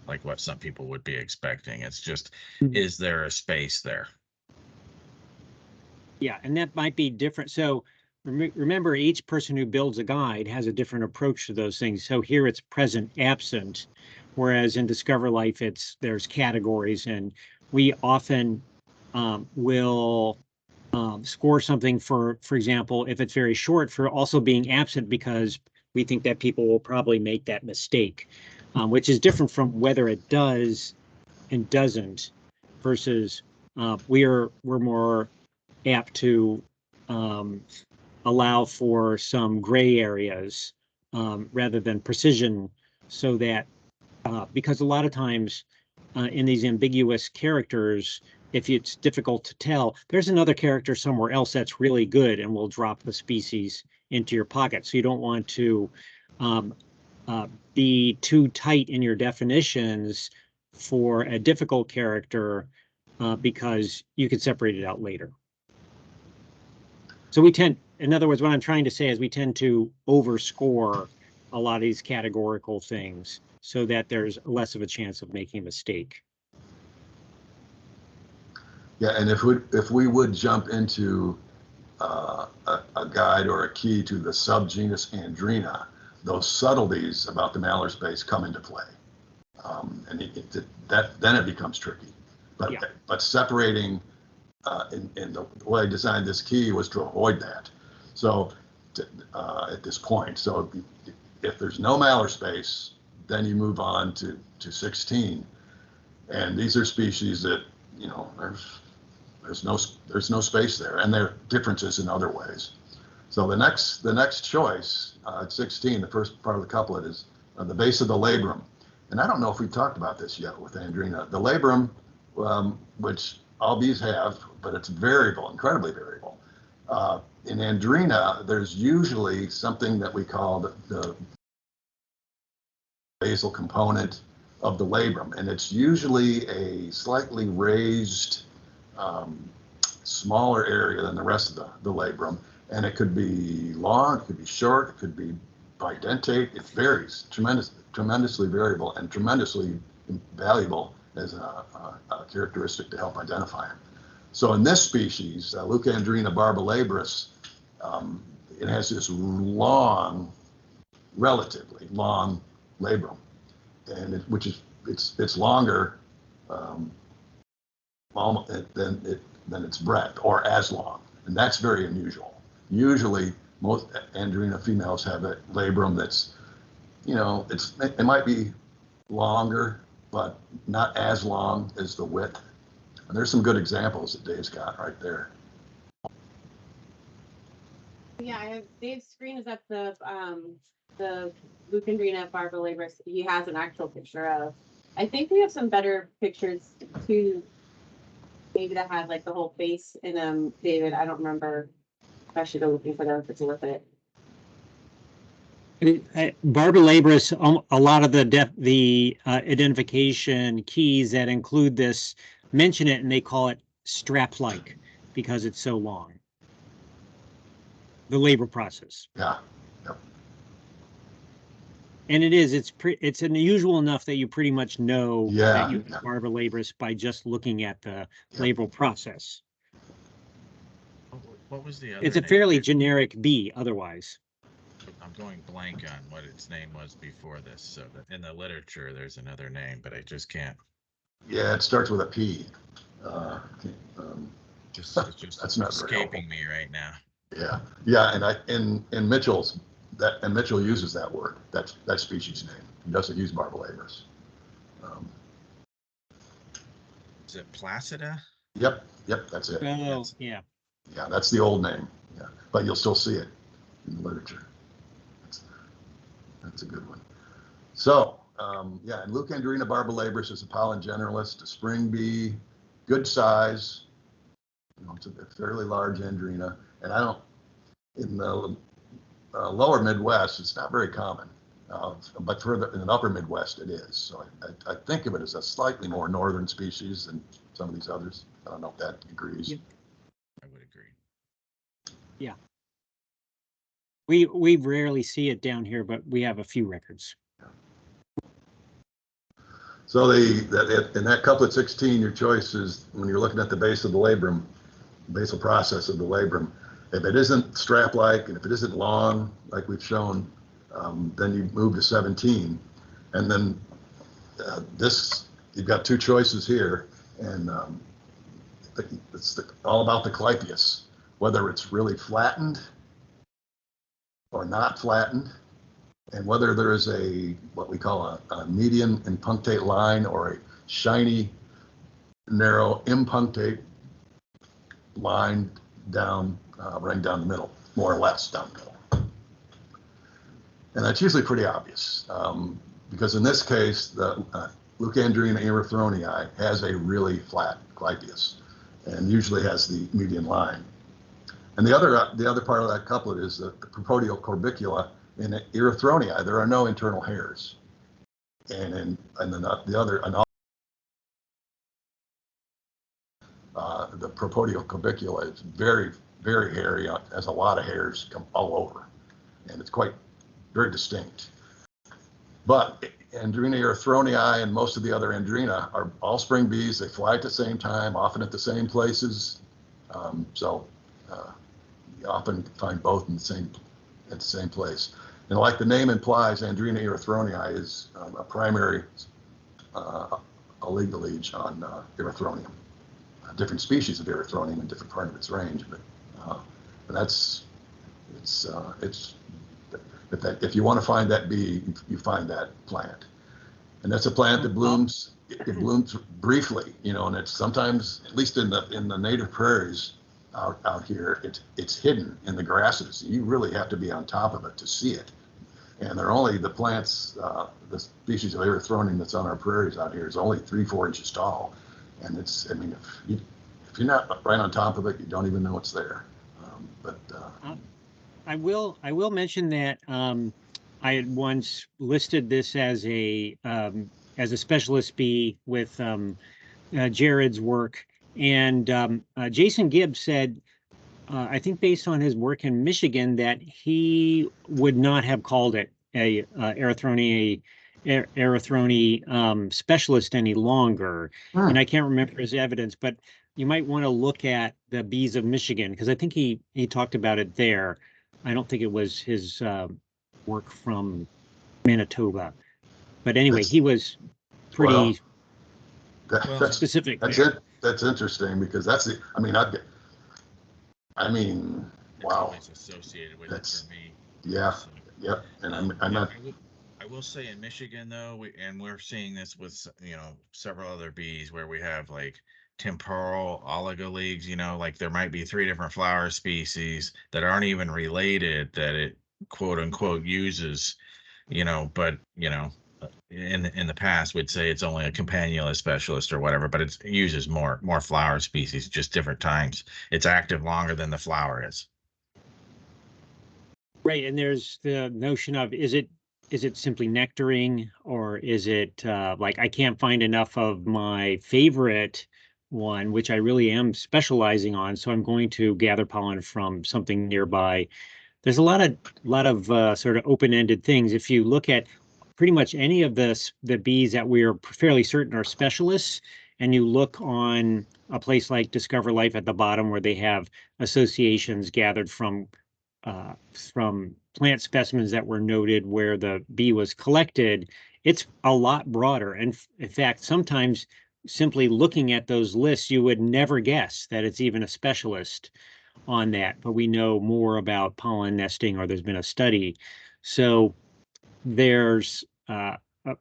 like what some people would be expecting. It's just, Mhm. is there a space there? Yeah, and that might be different. So remember, each person who builds a guide has a different approach to those things. So here it's present absent, whereas in Discover Life, there's categories, and we often will score something for example, if it's very short, for also being absent, because we think that people will probably make that mistake, which is different from whether it does and doesn't, versus we're more apt to allow for some gray areas rather than precision, so that because a lot of times in these ambiguous characters, if it's difficult to tell, there's another character somewhere else that's really good and will drop the species into your pocket. So you don't want to be too tight in your definitions for a difficult character because you could separate it out later. So we tend, in other words, what I'm trying to say is we tend to overscore a lot of these categorical things so that there's less of a chance of making a mistake. Yeah, and if we would jump into a guide or a key to the subgenus Andrena, those subtleties about the malar space come into play, and then it becomes tricky. But Yeah. but separating in the way I designed this key was to avoid that. So at this point, so if there's no malar space, then you move on to 16, and these are species that, you know, there's no space there, and there are differences in other ways. So the next choice at 16, the first part of the couplet is the base of the labrum, and I don't know if we've talked about this yet with Andrena. The labrum, which all bees have, but it's variable, incredibly variable. In Andrena, there's usually something that we call the basal component of the labrum, and it's usually a slightly raised, smaller area than the rest of the labrum, and it could be long, it could be short, it could be bidentate. It varies, tremendously variable, and tremendously valuable as a characteristic to help identify them. So in this species, Leucandrena barbalabris, it has this long, relatively long labrum, and it's longer than its breadth, or as long, and that's very unusual. Usually, most Andrena females have a labrum that's, you know, it might be longer, but not as long as the width. And there's some good examples that Dave's got right there. Yeah, I have Dave's screen is at the Leucandrena barbalabris. He has an actual picture of. I think we have some better pictures too. Maybe that had like the whole face in them, David. I don't remember. I should go looking for them if it's worth it. Barbalabris, a lot of the identification keys that include this mention it, and they call it strap-like because it's so long. The labor process. Yeah. Yep. And it's unusual enough that you pretty much know that you have barbalabris by just looking at the labral process. What was the other It's a name? fairly generic bee otherwise. I'm going blank on what its name was before this. So that in the literature, there's another name, but I just can't. Yeah, it starts with a P. It's just That's not escaping me right now. Yeah, and in Mitchell's and Mitchell uses that word. That's that species name. He doesn't use barbalabris. Is it Placida? Yep, that's it. Oh, yeah. Yeah, that's the old name. Yeah, but you'll still see it in the literature. That's a good one. So, yeah, and Leucandrena barbalabris is a pollen generalist, a spring bee, good size. You know, it's a fairly large Andrena, and I don't, in the lower Midwest, it's not very common, but further in the upper Midwest, it is. So I think of it as a slightly more northern species than some of these others. I don't know if that agrees. Yep. I would agree. Yeah. We rarely see it down here, but we have a few records. So in that couplet 16, your choice is when you're looking at the base of the labrum, basal process of the labrum. If it isn't strap-like and if it isn't long, like we've shown, then you move to 17. And then you've got two choices here, and it's all about the clypeus, whether it's really flattened or not flattened, and whether there is what we call a median impunctate line or a shiny, narrow impunctate line down, running down the middle, more or less down the middle. And that's usually pretty obvious, because in this case, the Leucandrena erythronii has a really flat clypeus and usually has the median line. And the other part of that couplet is that the propodial corbicula in erythronii, there are no internal hairs. And then the propodial corbicula is very, very hairy, has a lot of hairs come all over, and it's very distinct. But Andrena erythronii and most of the other Andrena are all spring bees. They fly at the same time, often at the same places. So you often find both at the same place. And like the name implies, Andrena erythronii is a primary oligolige on erythronium. Different species of erythronium in different part of its range, but if you want to find that bee, you find that plant, and that's a plant that blooms. It blooms briefly, and it's sometimes, at least in the native prairies out here, it's hidden in the grasses. You really have to be on top of it to see it, and they're only the plants. The species of erythronium that's on our prairies out here is only 3-4 inches tall. And if you're not right on top of it, you don't even know it's there. I will mention that I had once listed this as a specialist bee with Jared's work, and Jason Gibbs said, I think based on his work in Michigan, that he would not have called it a erythronium specialist any longer. And I can't remember his evidence, but you might want to look at the bees of Michigan, because I think he talked about it there. I don't think it was his work from Manitoba, but anyway, he was pretty specific. That's interesting, because wow. It's associated with it for me. Yeah. So, Yep. And I'm not. I will say in Michigan though, we're seeing this with several other bees where we have like temporal oligoleagues. Like there might be 3 different flower species that aren't even related that it quote unquote uses. But in the past we'd say it's only a companionless specialist or whatever, but it uses more flower species, just different times. It's active longer than the flower is. Right, and there's the notion of is it simply nectaring, or is it like I can't find enough of my favorite one, which I really am specializing on, so I'm going to gather pollen from something nearby. There's a lot of sort of open-ended things. If you look at pretty much any of the bees that we are fairly certain are specialists, and you look on a place like Discover Life at the bottom where they have associations gathered from plant specimens that were noted where the bee was collected, it's a lot broader. And in fact, sometimes simply looking at those lists, you would never guess that it's even a specialist on that, but we know more about pollen nesting, or there's been a study. So there's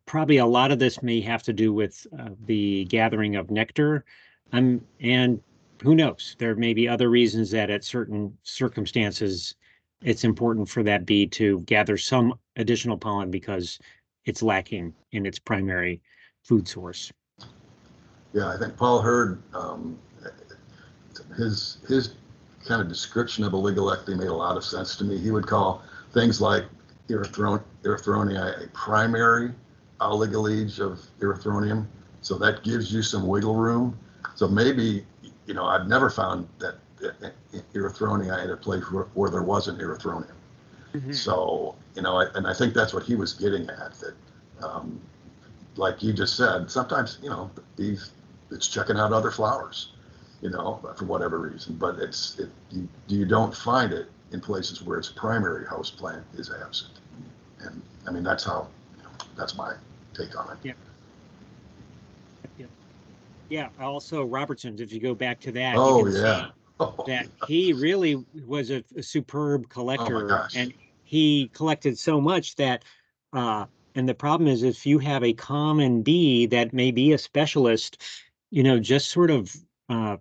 probably a lot of this may have to do with the gathering of nectar, and who knows, there may be other reasons that at certain circumstances it's important for that bee to gather some additional pollen because it's lacking in its primary food source. Yeah, I think Paul Hurd, his kind of description of oligolecty made a lot of sense to me. He would call things like erythronia a primary oligolige of erythronium, so that gives you some wiggle room. So maybe, I've never found that erythronia at a place where there wasn't erythronium. Mm-hmm. So, and I think that's what he was getting at, that like you just said, sometimes, you know, it's checking out other flowers, you know, for whatever reason, but you don't find it in places where its primary host plant is absent. And I mean, that's how, you know, that's my take on it. Yeah. Yeah. Also, Robertson's, if you go back to that, Oh, you can yeah. see that he really was a superb collector, Oh my gosh. and he collected so much that, and the problem is if you have a common bee that may be a specialist, you know, just sort of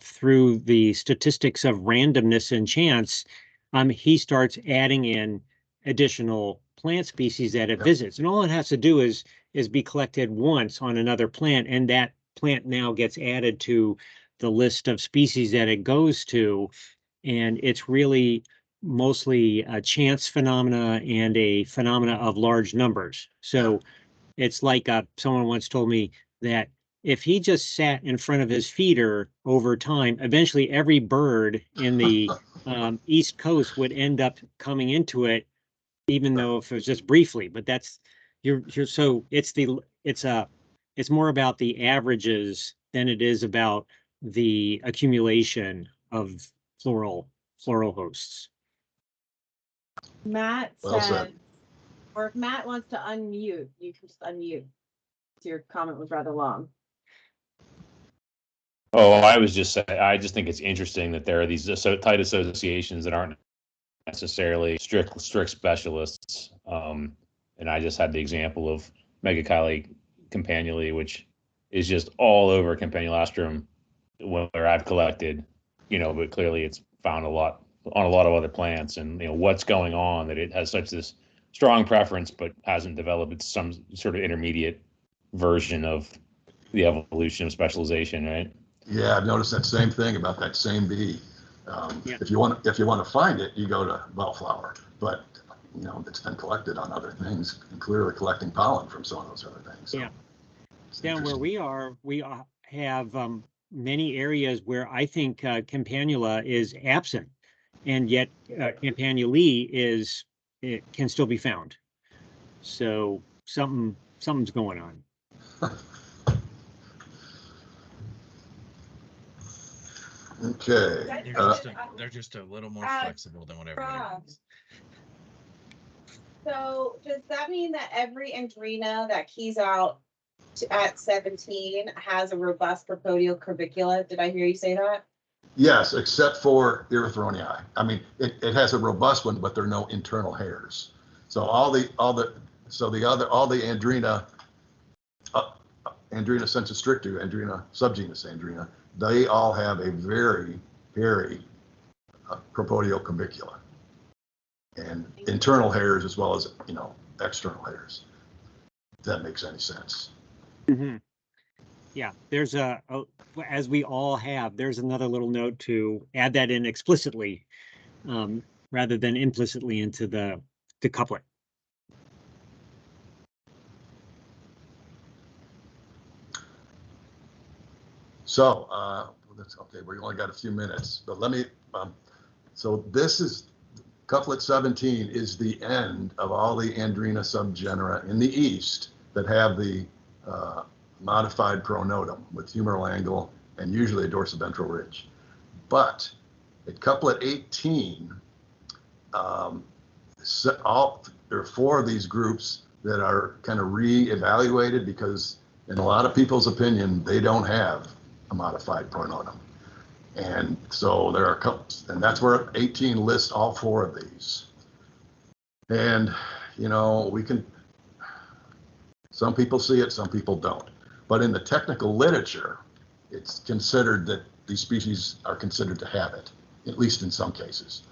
through the statistics of randomness and chance, he starts adding in additional plant species that it visits. And all it has to do is be collected once on another plant, and that plant now gets added to the list of species that it goes to. And it's really mostly a chance phenomena and a phenomena of large numbers. So it's like someone once told me that if he just sat in front of his feeder over time, eventually every bird in the East Coast would end up coming into it, even though if it was just briefly. But that's so it's more about the averages than it is about the accumulation of floral hosts. Matt Well said, said. or if Matt wants to unmute, you can just unmute. Your comment was rather long. Oh, I just think it's interesting that there are these tight associations that aren't necessarily strict specialists. And I just had the example of Megachile campanule, which is just all over Campanulastrum where I've collected, you know, but clearly it's found a lot on a lot of other plants, and you know what's going on that it has such this strong preference but hasn't developed some sort of intermediate version of the evolution of specialization, right? Yeah, I've noticed that same thing about that same bee. If you want to find it, you go to Bellflower, but you know it's been collected on other things, and clearly collecting pollen from some of those other things. So down where we have many areas where I think Campanula is absent, and yet Campanule it can still be found. So something's going on. Okay. They're just a little more flexible than what everybody wants. So does that mean that every Andrena that keys out at 17 has a robust propodial curvicula? Did I hear you say that? Yes, except for Erythronii. I mean, it has a robust one, but there are no internal hairs. So all the Andrena, Andrena sensistrictu, Andrena subgenus Andrena, they all have a very hairy propodial curvicula and internal hairs as well as, you know, external hairs. If that makes any sense. Mm-hmm. Yeah, there's as we all have, there's another little note to add that in explicitly rather than implicitly into the couplet. So that's okay. We only got a few minutes, but let me. So this is couplet 17 is the end of all the Andrena subgenera in the east that have the modified pronotum with humeral angle and usually a dorsiventral ridge. But at couplet 18, there are 4 of these groups that are kind of re-evaluated because in a lot of people's opinion, they don't have a modified pronotum. And so there are a couple, and that's where 18 lists all 4 of these. And, you know, some people see it, some people don't. But in the technical literature, it's considered that these species are considered to have it, at least in some cases.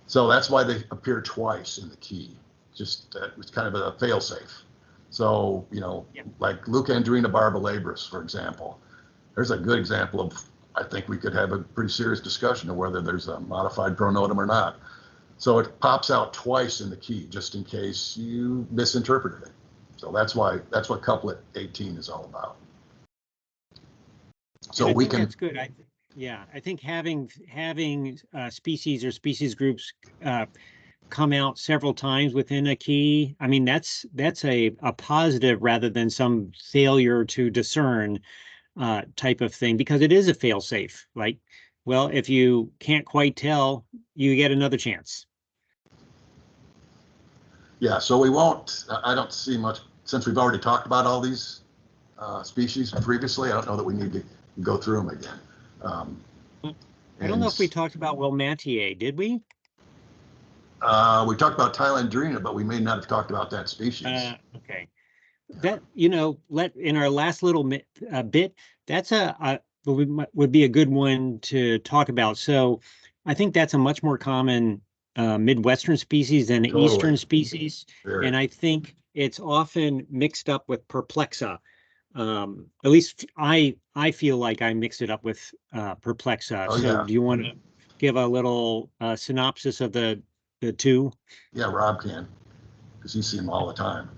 So that's why they appear twice in the key. Just it's kind of a fail-safe. So, you know, like Leucandrena barbalabris, for example, there's a good example of, I think we could have a pretty serious discussion of whether there's a modified pronotum or not. So it pops out twice in the key, just in case you misinterpreted it. So that's what couplet 18 is all about. So we can. That's good. I think having species or species groups come out several times within a key, I mean, that's a positive rather than some failure to discern type of thing, because it is a fail safe. Like, well, if you can't quite tell, you get another chance. Yeah, so we won't, I don't see much, since we've already talked about all these species previously, I don't know that we need to go through them again. I don't know if we talked about Wilmatiae, did we? We talked about Ptilandrena, but we may not have talked about that species. Okay. That, in our last little bit, that's would be a good one to talk about. So I think that's a much more common Midwestern species than Totally. Eastern species. Very. And I think it's often mixed up with Perplexa. At least I feel like I mixed it up with Perplexa. Oh, so yeah. do you want to give a little synopsis of the two? Yeah, Rob can, because you see them all the time.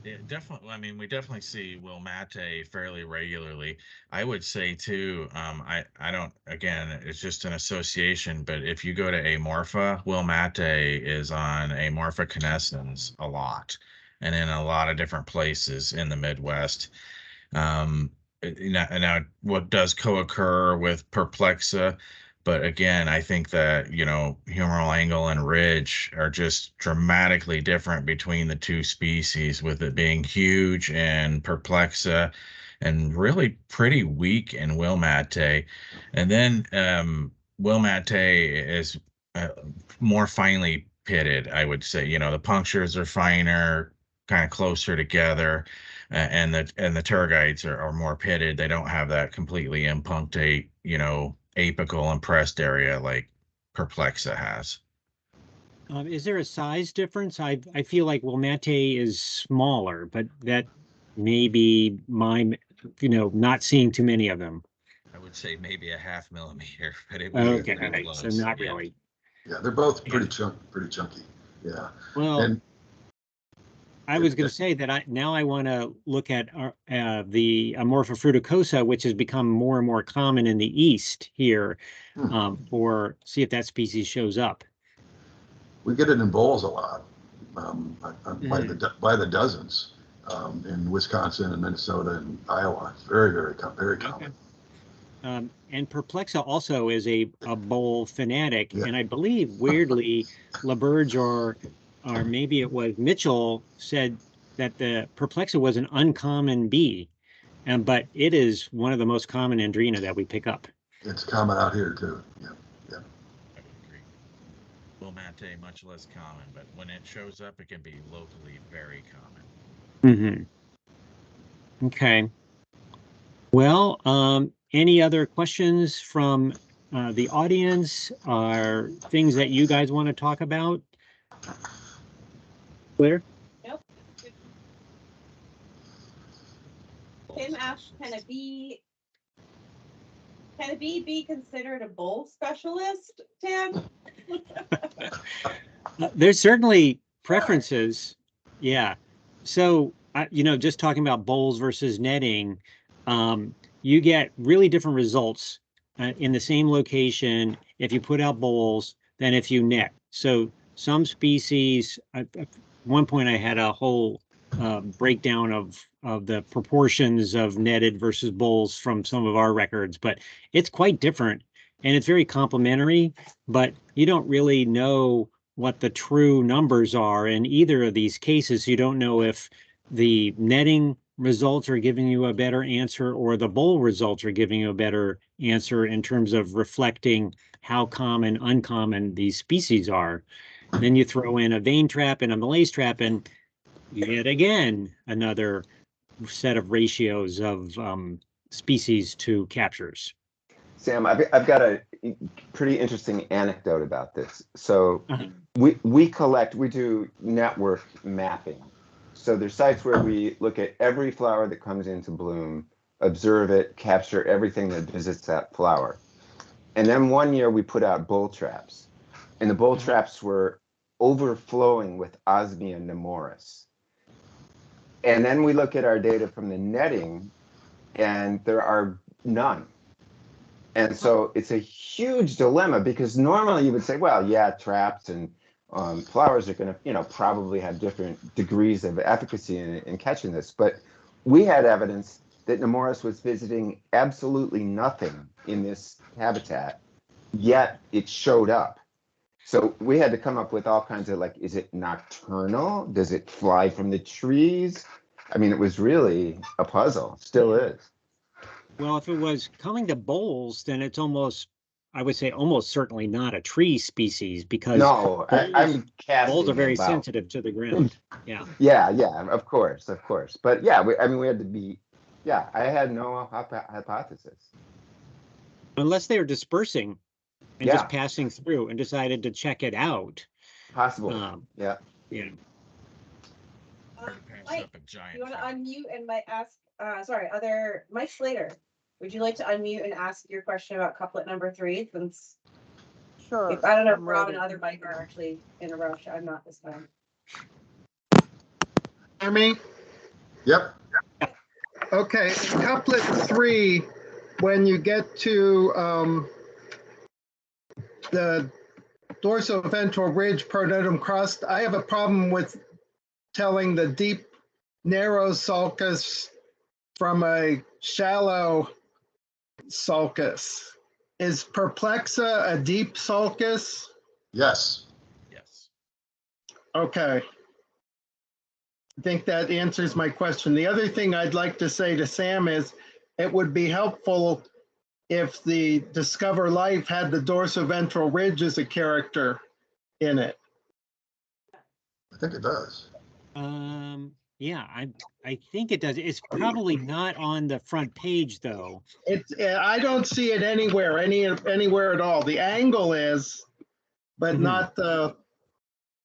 Yeah, definitely. I mean, we definitely see Wilmatiae fairly regularly. I would say too, I don't, again, it's just an association, but if you go to Amorpha, Wilmatiae is on Amorpha canescens a lot, and in a lot of different places in the Midwest. Now what does co-occur with Perplexa? But again, I think that, humeral angle and ridge are just dramatically different between the two species, with it being huge in Perplexa and really pretty weak in Wilmatiae. And then Wilmatiae is more finely pitted, I would say. The punctures are finer, kind of closer together, and the pterygites are more pitted. They don't have that completely impunctate, apical and pressed area like Perplexa has. Is there a size difference? I feel like Wilmatiae is smaller, but that may be my, not seeing too many of them. I would say maybe a 0.5 millimeter, but it would be be pretty close. close. So not really. Yeah, they're both pretty chunky. Yeah. Well, and I was going to say that I want to look at the Amorpha fruticosa, which has become more and more common in the East here, for see if that species shows up. We get it in bowls a lot, by the dozens, in Wisconsin and Minnesota and Iowa. It's very, very common. And Perplexa also is a bowl fanatic, and I believe weirdly, LaBerge or maybe it was Mitchell said that the Perplexa was an uncommon bee, but it is one of the most common Andrena that we pick up. It's common out here too. Yeah. I would agree. Wilmatiae much less common, but when it shows up, it can be locally very common. Okay. Well, any other questions from the audience, or things that you guys want to talk about? Claire? Nope. Tim asked, can a bee be considered a bowl specialist, Tim? There's certainly preferences. Yeah. So, just talking about bowls versus netting, you get really different results in the same location if you put out bowls than if you net. So some species, at one point I had a whole breakdown of the proportions of netted versus bowls from some of our records, but it's quite different and it's very complementary, but you don't really know what the true numbers are in either of these cases. You don't know if the netting results are giving you a better answer or the bowl results are giving you a better answer in terms of reflecting how common, uncommon these species are. And then you throw in a vein trap and a malaise trap, and yet again, another set of ratios of species to captures. Sam, I've got a pretty interesting anecdote about this. So we do network mapping. So there's sites where we look at every flower that comes into bloom, observe it, capture everything that visits that flower. And then one year we put out bull traps, and the bull traps were overflowing with Osmia nemoris. And then we look at our data from the netting, and there are none. And so it's a huge dilemma, because normally you would say, well, yeah, traps and flowers are going to, probably have different degrees of efficacy in catching this. But we had evidence that Nemoris was visiting absolutely nothing in this habitat, yet it showed up. So we had to come up with all kinds of, like, is it nocturnal? Does it fly from the trees? I mean, it was really a puzzle, still is. Well, if it was coming to bowls, then it's almost, I would say almost certainly not a tree species, because No, I'm casting bowls are very about. sensitive to the ground. Yeah. Yeah, of course. But yeah, we had to be, I had no hypothesis. Unless they were dispersing and Yeah. just passing through and decided to check it out. Possible. Yeah. Mike, Up a giant you want to tree. unmute and might ask, Mike Slater, would you like to unmute and ask your question about couplet number 3? Since Sure. I don't know if I'm Rob ready. and other Mike are actually in a rush. I'm not this time. Hear me? Yep. Okay, couplet 3, when you get to the dorsoventral ridge pronotum crust, I have a problem with telling the deep, narrow sulcus from a shallow sulcus. Is Perplexa a deep sulcus? Yes. Yes. Okay. I think that answers my question. The other thing I'd like to say to Sam is it would be helpful if the Discover Life had the dorsoventral ridge as a character in it. I think it does. Yeah, I think it does. It's probably not on the front page though. I don't see it anywhere at all. The angle is, but not the.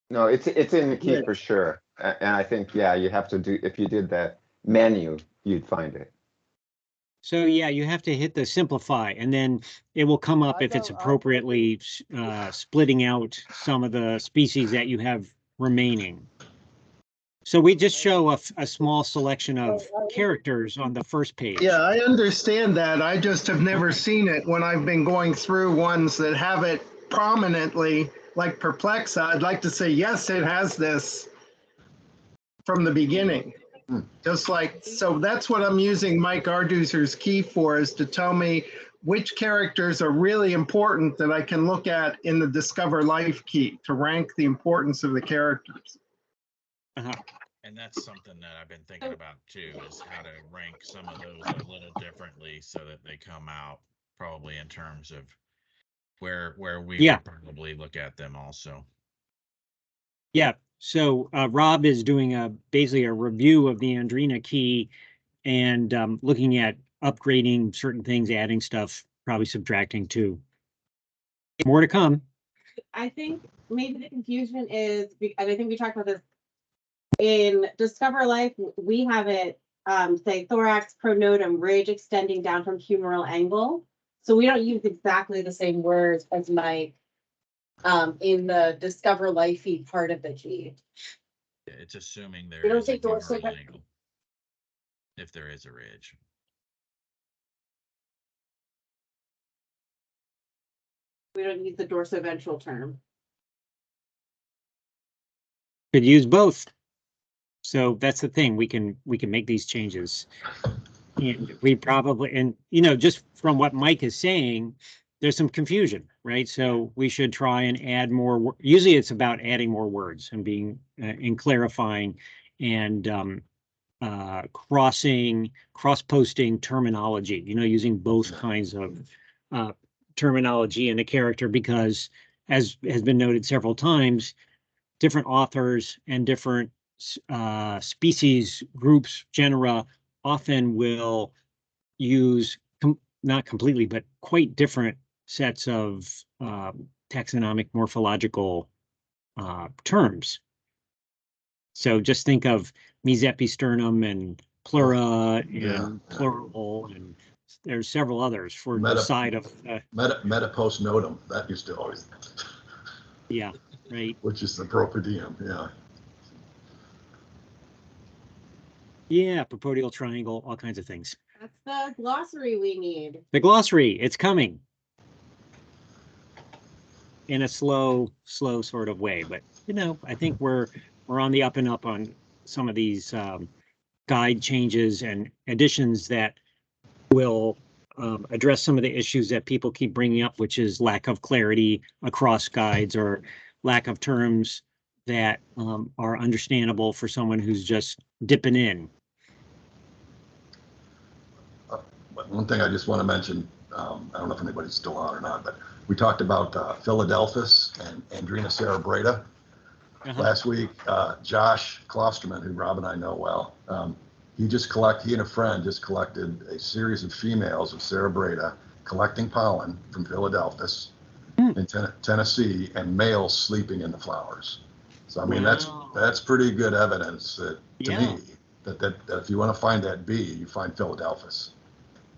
No, it's in the key for sure. And I think, you have to do, if you did that menu, you'd find it. So yeah, you have to hit the simplify, and then it will come up if it's appropriately splitting out some of the species that you have remaining. So we just show a small selection of characters on the first page. Yeah, I understand that. I just have never seen it when I've been going through ones that have it prominently, like Perplexa. I'd like to say, yes, it has this from the beginning. Just like, so that's what I'm using Mike Arduser's key for, is to tell me which characters are really important that I can look at in the Discover Life key to rank the importance of the characters. And that's something that I've been thinking about too, is how to rank some of those a little differently so that they come out probably in terms of where we would probably look at them also. Yeah. So Rob is doing basically a review of the Andrena key and looking at upgrading certain things, adding stuff, probably subtracting too. More to come. I think maybe the confusion is, and I think we talked about this in Discover Life, we have it say thorax, pronotum, ridge extending down from humeral angle. So we don't use exactly the same words as Mike in the Discover Lifey part of the key. It's assuming there We don't is a say dorsal humeral angle, if there is a ridge. We don't use the dorsoventral term. Could use both. So that's the thing. We can make these changes. And we probably, and just from what Mike is saying, there's some confusion, right? So we should try and add more. Usually it's about adding more words and being and clarifying and cross-posting terminology, using both kinds of terminology in a character, because as has been noted several times, different authors and different species, groups, genera often will use not completely, but quite different sets of taxonomic morphological terms. So just think of mesepisternum and pleura and plural, and there's several others for the side of metapostnotum. That used to always. Yeah, right. Which is the propodium, yeah. Yeah, propodial triangle, all kinds of things. That's the glossary we need. The glossary, it's coming. In a slow sort of way, but I think we're on the up and up on some of these guide changes and additions that will address some of the issues that people keep bringing up, which is lack of clarity across guides or lack of terms that are understandable for someone who's just dipping in. One thing I just want to mention, I don't know if anybody's still on or not, but we talked about Philadelphus and Andrena cerebrata last week. Josh Klosterman, who Rob and I know well, he and a friend just collected a series of females of cerebrata, collecting pollen from Philadelphus in Tennessee, and males sleeping in the flowers. So I mean, that's pretty good evidence that, to me, that if you want to find that bee, you find Philadelphus.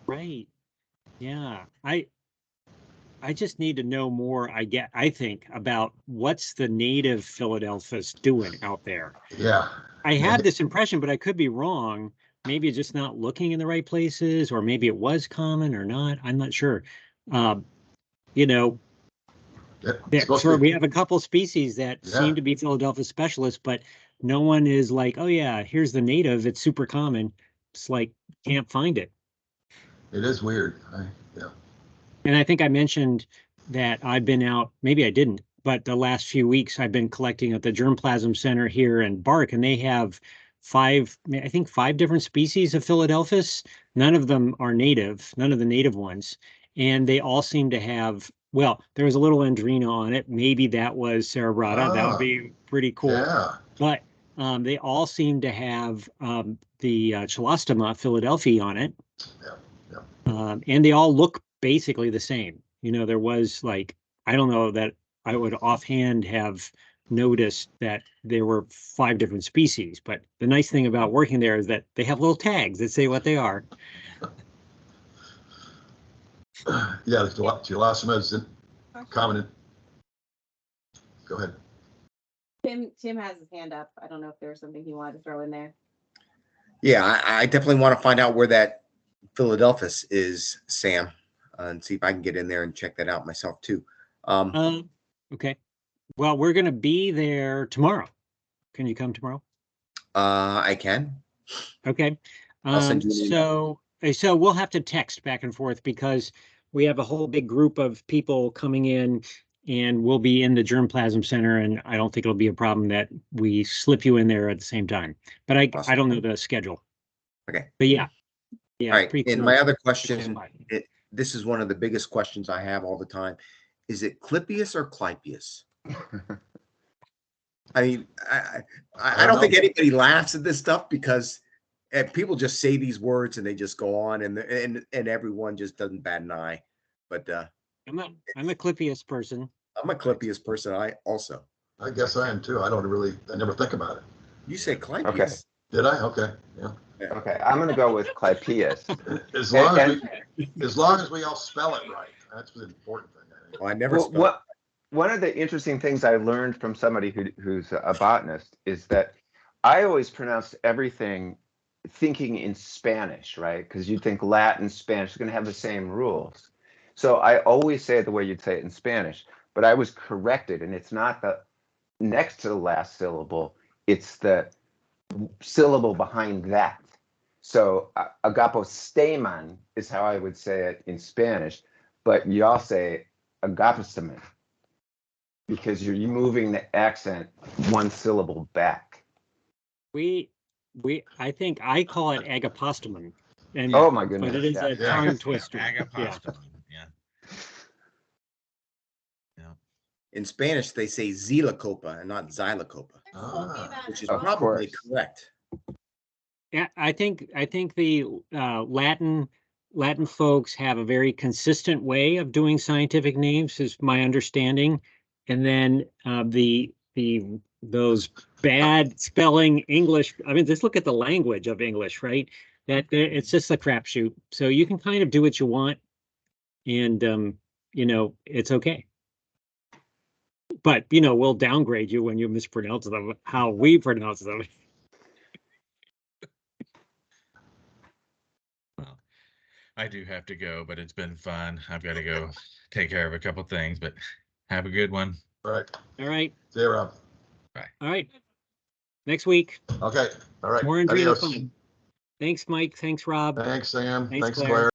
Right. Yeah. I just need to know more, I think, about what's the native Philadelphus doing out there. Yeah. I had this impression, but I could be wrong. Maybe just not looking in the right places, or maybe it was common or not. I'm not sure. We have a couple species that seem to be Philadelphus specialists, but no one is like, oh yeah, here's the native. It's super common. It's like, can't find it. It is weird. And I think I mentioned that I've been out, maybe I didn't, but the last few weeks I've been collecting at the Germplasm Center here in Bark, and they have 5 different species of Philadelphus. None of them are native, none of the native ones. And they all seem to have, well, there was a little Andrena on it. Maybe that was cerebrata. That would be pretty cool. Yeah. But they all seem to have the Chelostoma Philadelphia on it. And they all look basically the same. There was I don't know that I would offhand have noticed that there were 5 different species, but the nice thing about working there is that they have little tags that say what they are. Yeah, the Chelostoma is common. Go ahead. Tim has his hand up. I don't know if there was something he wanted to throw in there. Yeah, I definitely want to find out where that Philadelphus is, Sam, and see if I can get in there and check that out myself too. Okay. Well, we're going to be there tomorrow. Can you come tomorrow? I can. Okay. I'll send you an email. So we'll have to text back and forth because we have a whole big group of people coming in, and we'll be in the Germplasm Center, and I don't think it'll be a problem that we slip you in there at the same time. But I don't know the schedule. Okay. But yeah. All right. And my other question, this is one of the biggest questions I have all the time. Is it Clypeus or Clypeus? I mean, I don't think anybody laughs at this stuff because people just say these words and they just go on, and everyone just doesn't bat an eye. But I'm a Clypeus person. I'm a Clypeus person. I guess I am too. I never think about it. You say Clypeus. Okay. Did I? Okay. Yeah. Okay, I'm going to go with Clypeus. As long as we all spell it right. That's the important thing, I think. Well, I never spell it. One of the interesting things I learned from somebody who's a botanist is that I always pronounced everything thinking in Spanish, right? Because you think Latin, Spanish are going to have the same rules. So I always say it the way you'd say it in Spanish, but I was corrected, and it's not the next to the last syllable, it's the syllable behind that. So agaposteman is how I would say it in Spanish, but you all say agaposteman because you're moving the accent one syllable back. I think I call it agaposteman. And oh my goodness! But it is a tongue twister. Agaposteman. Yeah. In Spanish, they say Zilacopa and not Xylocopa, which is probably correct. Yeah, I think the Latin folks have a very consistent way of doing scientific names, is my understanding, and then those bad spelling English. I mean, just look at the language of English, right? That it's just a crapshoot. So you can kind of do what you want, and it's okay. But we'll downgrade you when you mispronounce them how we pronounce them. Well, I do have to go, but it's been fun. I've got to go take care of a couple things, but have a good one. All right. All right. See you, Rob. All right. Next week. Okay. All right. More Andrena Adios. fun. Thanks, Mike. Thanks, Rob. Thanks, Sam. Thanks, Thanks, Claire. Claire.